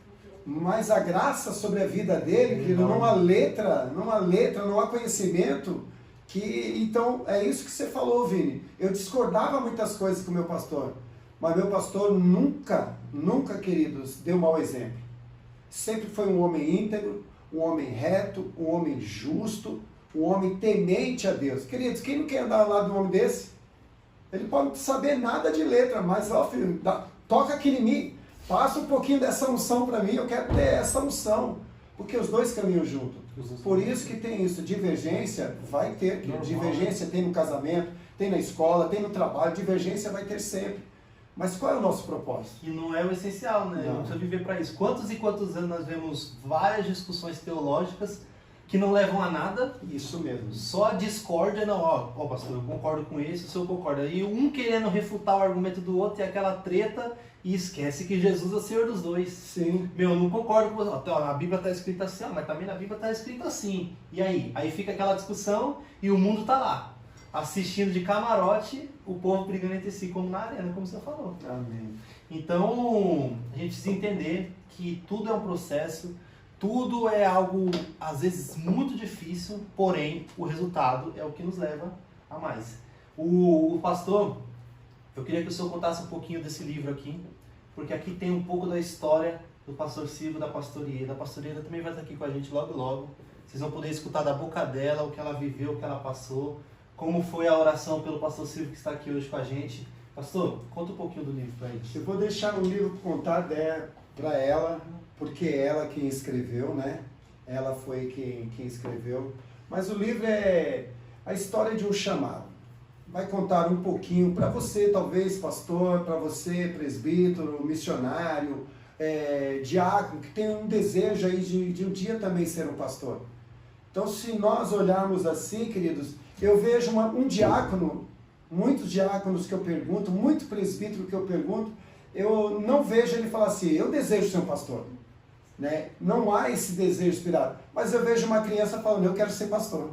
Mas a graça sobre a vida dele, que não há letra, não há conhecimento, então é isso que você falou, Vini. Eu discordava muitas coisas com o meu pastor, mas meu pastor nunca, queridos, deu mau exemplo. Sempre foi um homem íntegro, um homem reto, um homem justo, um homem temente a Deus. Queridos, quem não quer andar ao lado de um homem desse? Ele pode não saber nada de letra, mas, filho, toca aqui em mim, passa um pouquinho dessa unção para mim, eu quero ter essa unção, porque os dois caminham junto. Por isso que tem isso, divergência vai ter, divergência tem no casamento, tem na escola, tem no trabalho, divergência vai ter sempre. Mas qual é o nosso propósito? E não é o essencial, né? Não precisa viver para isso. Quantos e quantos anos nós vemos várias discussões teológicas que não levam a nada? Isso mesmo. Só a discórdia, pastor, eu concordo com isso, o senhor concorda. E um querendo refutar o argumento do outro e aquela treta, e esquece que Jesus é o Senhor dos dois. Sim. Eu não concordo com você. A Bíblia está escrita assim, mas também na Bíblia está escrito assim. E aí? Aí fica aquela discussão e o mundo está lá. assistindo de camarote o povo brigando entre si, como na arena, como você falou. Amém. Então, a gente precisa entender que tudo é um processo, tudo é algo, às vezes, muito difícil, porém, o resultado é o que nos leva a mais. O pastor, eu queria que o senhor contasse um pouquinho desse livro aqui, porque aqui tem um pouco da história do pastor Silvio, da pastor Ieda. A pastor Ieda também vai estar aqui com a gente logo, logo. Vocês vão poder escutar da boca dela o que ela viveu, o que ela passou, como foi a oração pelo pastor Silvio que está aqui hoje com a gente. Pastor, conta um pouquinho do livro para a gente. Eu vou deixar o livro contar para ela, porque é ela quem escreveu, né? Ela foi quem escreveu. Mas o livro é a história de um chamado. Vai contar um pouquinho para você, talvez, pastor, para você, presbítero, missionário, diácono, que tem um desejo aí de um dia também ser um pastor. Então, se nós olharmos assim, queridos, eu vejo um diácono, muitos diáconos que eu pergunto, muito presbítero que eu pergunto, eu não vejo ele falar assim, eu desejo ser um pastor. Né? Não há esse desejo inspirado. Mas eu vejo uma criança falando, eu quero ser pastor.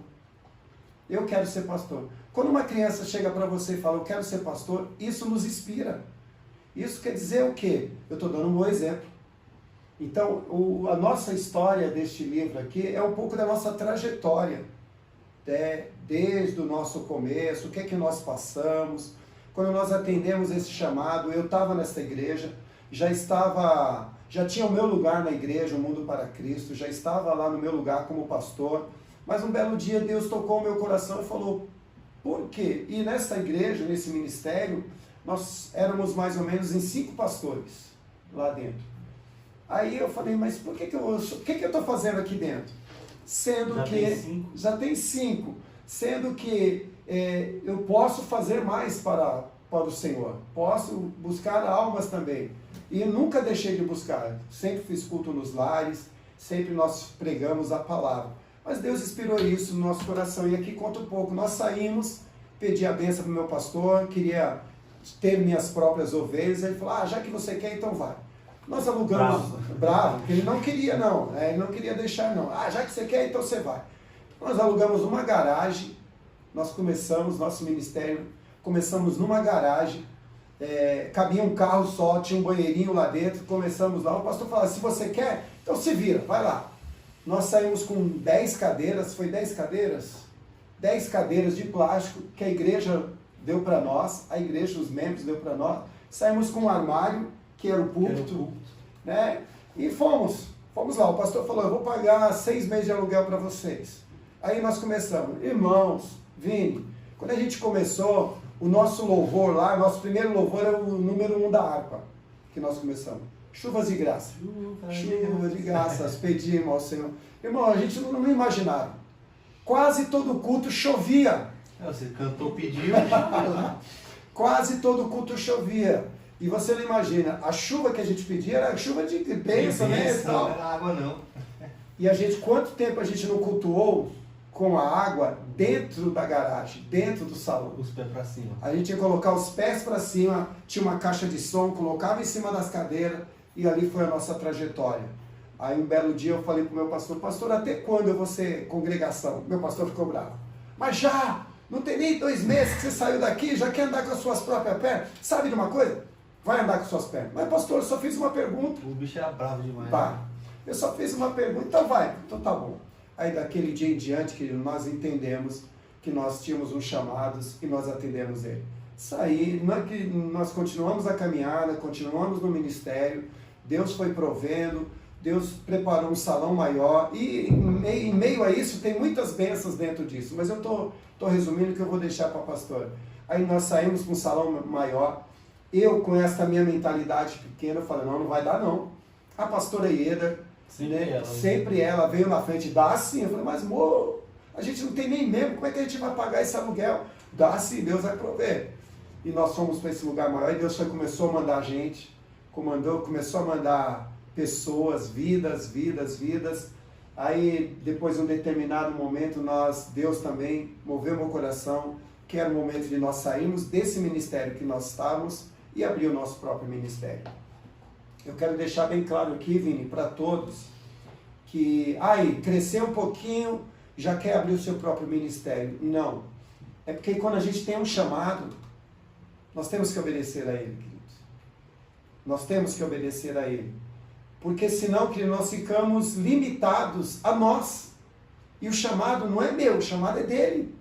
Eu quero ser pastor. Quando uma criança chega para você e fala, eu quero ser pastor, isso nos inspira. Isso quer dizer o quê? Eu estou dando um bom exemplo. Então, a nossa história deste livro aqui é um pouco da nossa trajetória. Desde o nosso começo, o que é que nós passamos. Quando nós atendemos esse chamado, eu estava nessa igreja, já tinha o meu lugar na igreja, o Mundo para Cristo, já estava lá no meu lugar como pastor, mas um belo dia Deus tocou o meu coração e falou, por quê? E nessa igreja, nesse ministério, nós éramos mais ou menos em 5 pastores lá dentro. Aí eu falei, mas o que eu estou fazendo aqui dentro? Sendo que já tem 5, sendo que eu posso fazer mais para o Senhor, posso buscar almas também. E eu nunca deixei de buscar, sempre fiz culto nos lares, sempre nós pregamos a palavra. Mas Deus inspirou isso no nosso coração. E aqui conta um pouco, nós saímos, pedi a bênção para o meu pastor, queria ter minhas próprias ovelhas, ele falou, já que você quer, então vai. Nós alugamos, bravo, porque ele não queria não, ele não queria deixar não. Já que você quer, então você vai. Nós alugamos uma garagem, nós começamos, nosso ministério, começamos numa garagem, cabia um carro só, tinha um banheirinho lá dentro, começamos lá, o pastor falou, se você quer, então se vira, vai lá. Nós saímos com 10 cadeiras, foi 10 cadeiras? 10 cadeiras de plástico que a igreja deu para nós, a igreja, os membros deu para nós, saímos com um armário, que era o púlpito, né? E fomos lá, o pastor falou, eu vou pagar 6 meses de aluguel para vocês. Aí nós começamos, irmãos, Vini, quando a gente começou, o nosso louvor lá, nosso primeiro louvor era o número 1 da harpa, que nós começamos. Chuvas de graça. Chuvas de graças, pedimos ao Senhor. Irmão, a gente não imaginava. Quase todo culto chovia. Você cantou, pediu. Quase todo culto chovia. E você não imagina, a chuva que a gente pedia era chuva de bênção, né? Não era água, não. E a gente, quanto tempo a gente não cultuou com a água dentro da garagem, dentro do salão? Os pés para cima. A gente ia colocar os pés para cima, tinha uma caixa de som, colocava em cima das cadeiras e ali foi a nossa trajetória. Aí um belo dia eu falei para o meu pastor, até quando eu vou ser congregação? Meu pastor ficou bravo. Mas já, não tem nem 2 meses que você saiu daqui, já quer andar com as suas próprias pernas? Sabe de uma coisa? Vai andar com suas pernas. Mas pastor, eu só fiz uma pergunta. O bicho era bravo demais. Né? Eu só fiz uma pergunta, então vai, então tá bom. Aí daquele dia em diante, querido, nós entendemos que nós tínhamos uns chamados e nós atendemos ele. Saí, nós continuamos a caminhada, continuamos no ministério, Deus foi provendo, Deus preparou um salão maior e em meio a isso tem muitas bênçãos dentro disso, mas eu tô resumindo que eu vou deixar para a pastora. Aí nós saímos com um salão maior, eu com essa minha mentalidade pequena, eu falei, não vai dar não. A pastora Ieda, sempre ela veio na frente, dá sim. Eu falei, mas amor, a gente não tem nem mesmo, como é que a gente vai pagar esse aluguel? Dá sim, Deus vai prover. E nós fomos para esse lugar maior e Deus começou a mandar gente, começou a mandar pessoas, vidas. Aí, depois de um determinado momento, Deus também moveu meu coração, que era o momento de nós sairmos desse ministério que nós estávamos e abrir o nosso próprio ministério. Eu quero deixar bem claro aqui, Vini, para todos, que, crescer um pouquinho, já quer abrir o seu próprio ministério. Não. É porque quando a gente tem um chamado, nós temos que obedecer a Ele, queridos. Nós temos que obedecer a Ele. Porque senão, queridos, nós ficamos limitados a nós. E o chamado não é meu, o chamado é dele.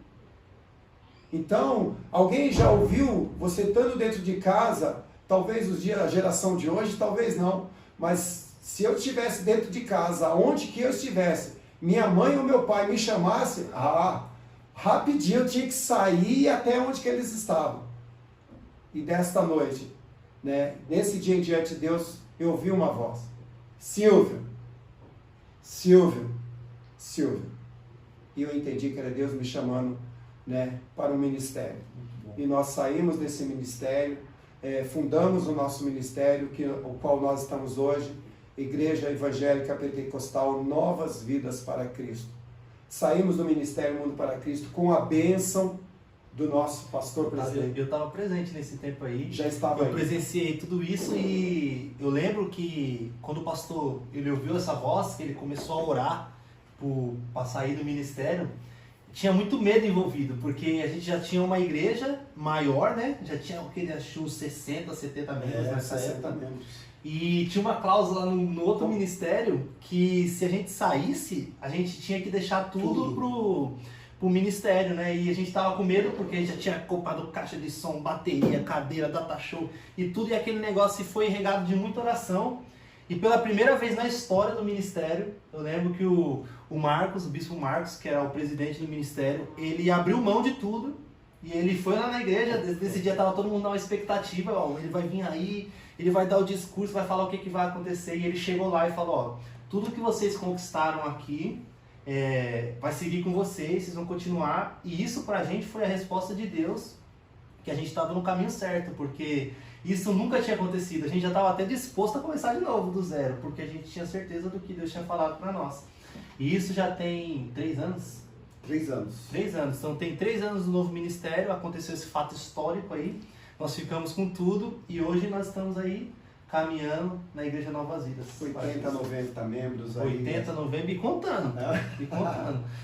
Então, alguém já ouviu você estando dentro de casa, talvez a geração de hoje, talvez não, mas se eu estivesse dentro de casa, onde que eu estivesse, minha mãe ou meu pai me chamasse, rapidinho eu tinha que sair até onde que eles estavam. E desta noite, né, nesse dia em diante de Deus, eu ouvi uma voz. Silvio. E eu entendi que era Deus me chamando, né, para o ministério. E nós saímos desse ministério, fundamos o nosso ministério, o qual nós estamos hoje, Igreja Evangélica Pentecostal Novas Vidas para Cristo. Saímos do Ministério Mundo para Cristo com a bênção do nosso pastor presidente. Eu estava presente nesse tempo aí. Já estava aí. Eu presenciei tudo isso e eu lembro que quando o pastor ele ouviu essa voz, que ele começou a orar para sair do ministério, tinha muito medo envolvido, porque a gente já tinha uma igreja maior, né? Já tinha uns 60, 70 membros nessa 60 época. membros. E tinha uma cláusula no outro ministério que se a gente saísse, a gente tinha que deixar tudo pro ministério, né? E a gente tava com medo porque a gente já tinha comprado caixa de som, bateria, cadeira, data show e tudo, e aquele negócio foi regado de muita oração. E pela primeira vez na história do ministério, eu lembro que o Marcos, o bispo Marcos, que era o presidente do ministério, ele abriu mão de tudo e ele foi lá na igreja. Desse dia tava todo mundo numa expectativa, ó, ele vai vir aí, ele vai dar o discurso, vai falar o que vai acontecer, e ele chegou lá e falou, ó, tudo que vocês conquistaram aqui vai seguir com vocês vão continuar, e isso pra gente foi a resposta de Deus, que a gente estava no caminho certo, porque isso nunca tinha acontecido, a gente já estava até disposto a começar de novo do zero, porque a gente tinha certeza do que Deus tinha falado para nós. E isso já tem 3 anos? 3 anos. 3 anos, então tem 3 anos do novo ministério, aconteceu esse fato histórico aí, nós ficamos com tudo e hoje nós estamos aí caminhando na Igreja Novas Vidas. 80, 90 membros aí. 80, 90 e contando.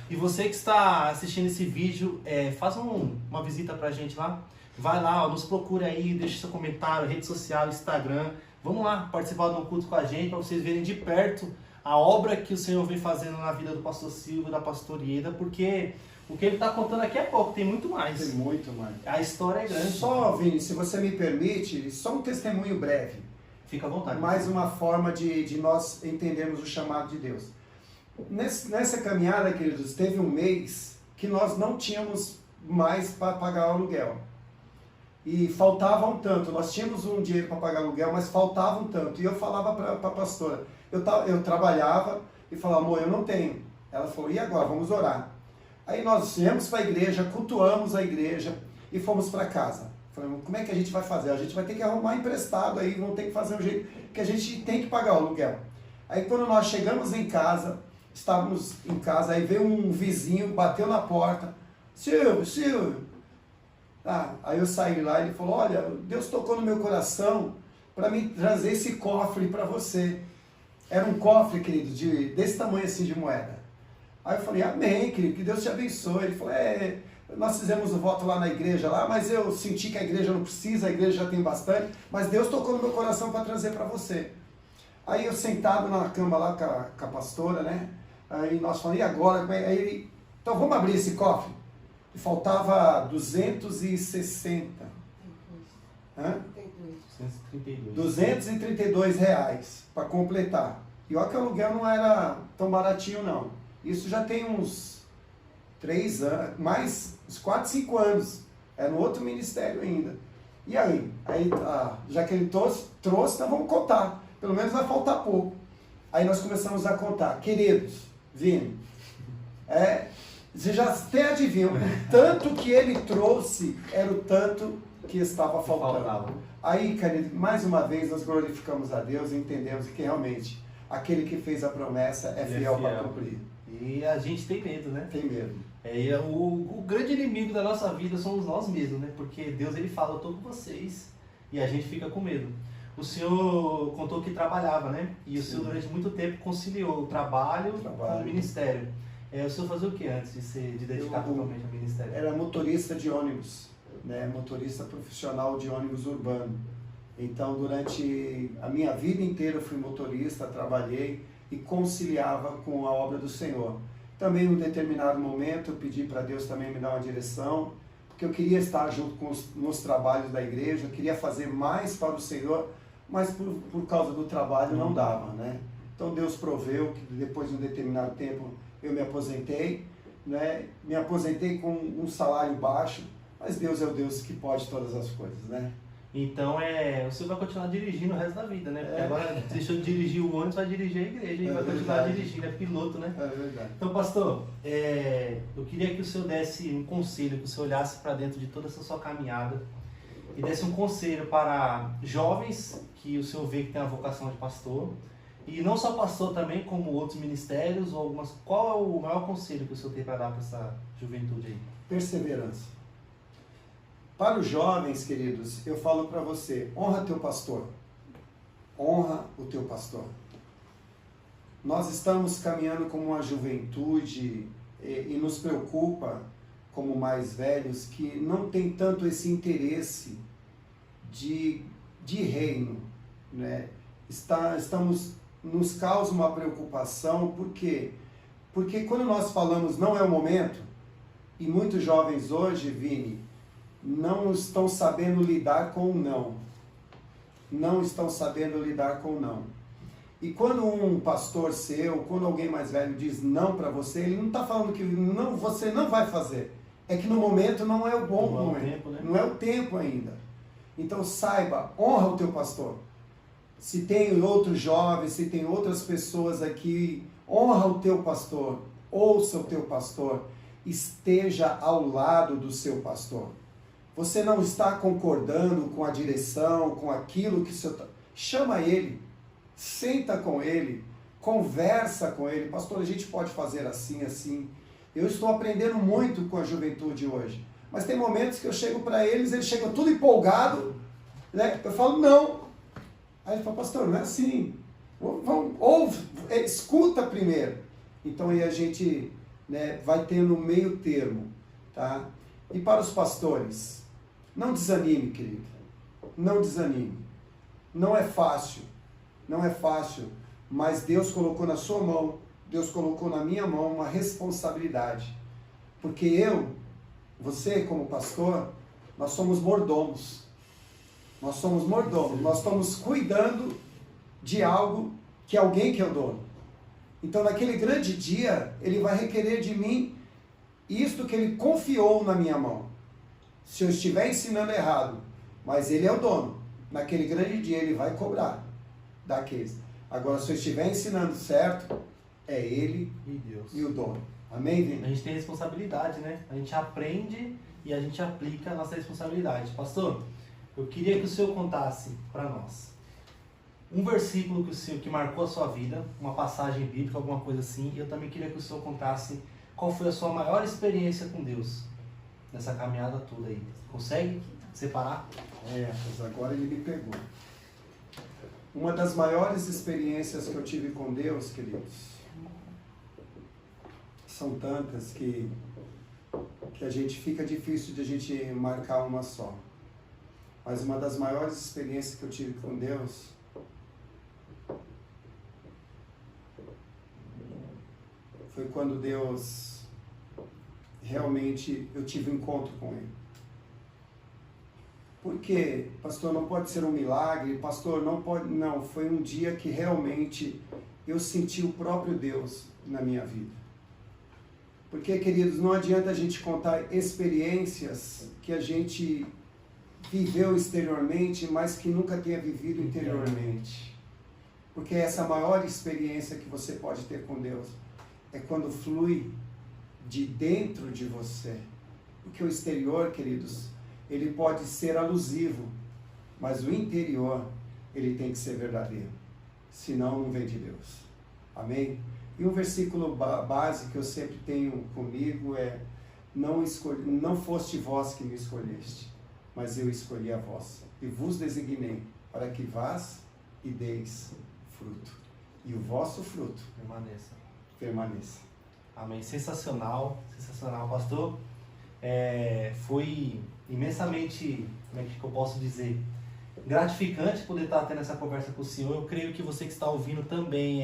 E você que está assistindo esse vídeo, faça uma visita pra gente lá. Vai lá, ó, nos procure aí, deixe seu comentário, rede social, Instagram. Vamos lá participar de um culto com a gente para vocês verem de perto a obra que o Senhor vem fazendo na vida do pastor Silvio, da pastora Ieda, porque o que ele está contando aqui é pouco, tem muito mais. Tem muito mais. A história é grande. Só, Vini, se você me permite, só um testemunho breve. Fica à vontade. Mais uma forma de nós entendermos o chamado de Deus. Nessa caminhada, queridos, teve um mês que nós não tínhamos mais para pagar o aluguel. E faltava um tanto. Nós tínhamos um dinheiro para pagar aluguel, mas faltava um tanto. E eu falava para a pastora, eu trabalhava e falava, amor, eu não tenho. Ela falou, e agora? Vamos orar. Aí nós viemos para a igreja, cultuamos a igreja e fomos para casa. Falamos, como é que a gente vai fazer? A gente vai ter que arrumar emprestado aí, vamos ter que fazer um jeito que a gente tem que pagar o aluguel. Aí quando nós chegamos em casa, estávamos em casa, aí veio um vizinho, bateu na porta, Silvio. Aí eu saí lá e ele falou, olha, Deus tocou no meu coração para me trazer esse cofre para você. Era um cofre, querido, desse tamanho assim de moeda. Aí eu falei, amém, querido, que Deus te abençoe. Ele falou, nós fizemos o voto lá na igreja, mas eu senti que a igreja não precisa, a igreja já tem bastante, mas Deus tocou no meu coração para trazer para você. Aí eu sentado na cama lá com a pastora, né? Aí nós falamos, e agora? Aí, então vamos abrir esse cofre. E faltava 260. Hã? 232 reais para completar. E olha que o aluguel não era tão baratinho não. Isso já tem uns 3 anos, mais uns 4, 5 anos. É no outro ministério ainda. E aí já que ele trouxe, então vamos contar. Pelo menos vai faltar pouco. Aí nós começamos a contar. Queridos, Vini, você já até adivinham, o tanto que ele trouxe era o tanto que estava faltando. Aí, querido, mais uma vez nós glorificamos a Deus e entendemos que realmente aquele que fez a promessa é fiel para cumprir. E a gente tem medo, né? Tem medo. O grande inimigo da nossa vida somos nós mesmos, né? Porque Deus ele fala, eu estou com vocês, e a gente fica com medo. O senhor contou que trabalhava, né? E o senhor durante muito tempo conciliou o trabalho com o ministério. O senhor fazia o que antes de se dedicar totalmente ao ministério? Era motorista de ônibus, né? Motorista profissional de ônibus urbano. Então, durante a minha vida inteira eu fui motorista, trabalhei e conciliava com a obra do Senhor. Também, em um determinado momento, eu pedi para Deus também me dar uma direção, porque eu queria estar junto nos trabalhos da igreja, eu queria fazer mais para o Senhor, mas por causa do trabalho não dava, né? Então, Deus proveu que depois de um determinado tempo eu me aposentei, né? Me aposentei com um salário baixo, mas Deus é o Deus que pode todas as coisas, né? Então, o senhor vai continuar dirigindo o resto da vida, né? Porque agora deixou de dirigir o ônibus, vai dirigir a igreja e vai continuar dirigindo, é piloto, né? É verdade. Então, pastor, eu queria que o senhor desse um conselho, que o senhor olhasse para dentro de toda essa sua caminhada e desse um conselho para jovens que o senhor vê que tem a vocação de pastor, e não só pastor também, como outros ministérios ou algumas... Qual é o maior conselho que o senhor tem para dar para essa juventude aí? Perseverança. Para os jovens, queridos, eu falo para você, honra teu pastor. Honra o teu pastor. Nós estamos caminhando como uma juventude e nos preocupa, como mais velhos, que não tem tanto esse interesse de reino, né? Nos causa uma preocupação, por quê? Porque quando nós falamos não é o momento, e muitos jovens hoje, Vini, não estão sabendo lidar com o não. Não estão sabendo lidar com o não. E quando um pastor seu, quando alguém mais velho diz não para você, ele não está falando que não, você não vai fazer. É que no momento não é o bom momento. Tempo, né? Não é o tempo ainda. Então saiba, honra o teu pastor. Se tem outros jovens, se tem outras pessoas aqui, honra o teu pastor, ouça o teu pastor, esteja ao lado do seu pastor. Você não está concordando com a direção, com aquilo que o seu... Chama ele, senta com ele, conversa com ele. Pastor, a gente pode fazer assim, assim. Eu estou aprendendo muito com a juventude hoje. Mas tem momentos que eu chego para eles chegam tudo empolgado, né? Eu falo, não. Aí ele fala, pastor, não é assim. Ouve, escuta primeiro. Então aí a gente, né, vai tendo um meio termo, tá? E para os pastores, não desanime, querido. Não desanime. Não é fácil. Não é fácil. Mas Deus colocou na sua mão, Deus colocou na minha mão uma responsabilidade. Porque você como pastor, nós somos mordomos. Nós somos mordomos. Nós estamos cuidando de algo que alguém que é o dono. Então naquele grande dia, ele vai requerer de mim isto que ele confiou na minha mão. Se eu estiver ensinando errado, mas ele é o dono, naquele grande dia ele vai cobrar daqueles. Agora, se eu estiver ensinando certo, é ele e o dono. Amém, Vini? A gente tem responsabilidade, né? A gente aprende e a gente aplica a nossa responsabilidade. Pastor, eu queria que o senhor contasse para nós um versículo que marcou a sua vida, uma passagem bíblica, alguma coisa assim, e eu também queria que o senhor contasse qual foi a sua maior experiência com Deus nessa caminhada toda aí. Consegue separar? Mas agora ele me pegou. Uma das maiores experiências que eu tive com Deus, queridos, são tantas que a gente fica difícil de a gente marcar uma só. Mas uma das maiores experiências que eu tive com Deus foi quando Deus realmente eu tive um encontro com Ele. Por quê? Pastor, não pode ser um milagre, pastor, não pode... Não, foi um dia que realmente eu senti o próprio Deus na minha vida. Porque, queridos, não adianta a gente contar experiências que a gente viveu exteriormente, mas que nunca tenha vivido interiormente. Porque essa maior experiência que você pode ter com Deus é quando flui de dentro de você. Porque o exterior, queridos, ele pode ser alusivo, mas o interior, ele tem que ser verdadeiro. Senão, não vem de Deus. Amém? E um versículo base que eu sempre tenho comigo é: não foste vós que me escolheste, mas eu escolhi a vós, e vos designei para que vás e deis fruto, e o vosso fruto Permaneça. permaneça. Amém. Sensacional, sensacional, pastor. Foi imensamente, como é que eu posso dizer, gratificante poder estar tendo essa conversa com o senhor. Eu creio que você que está ouvindo também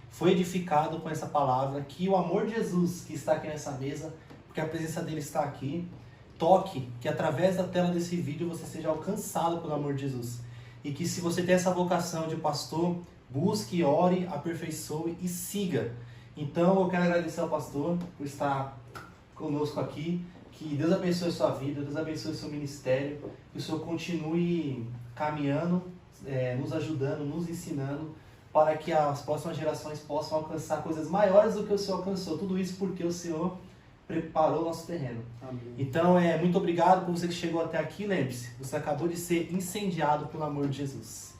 foi edificado com essa palavra, que o amor de Jesus que está aqui nessa mesa, porque a presença dele está aqui, toque, que através da tela desse vídeo você seja alcançado pelo amor de Jesus. E que se você tem essa vocação de pastor, busque, ore, aperfeiçoe e siga. Então eu quero agradecer ao pastor por estar conosco aqui. Que Deus abençoe a sua vida, Deus abençoe o seu ministério, que o Senhor continue caminhando, nos ajudando, nos ensinando, para que as próximas gerações possam alcançar coisas maiores do que o Senhor alcançou. Tudo isso porque o Senhor preparou o nosso terreno. Amém. Então, muito obrigado por você que chegou até aqui. Lembre-se, você acabou de ser incendiado pelo amor de Jesus.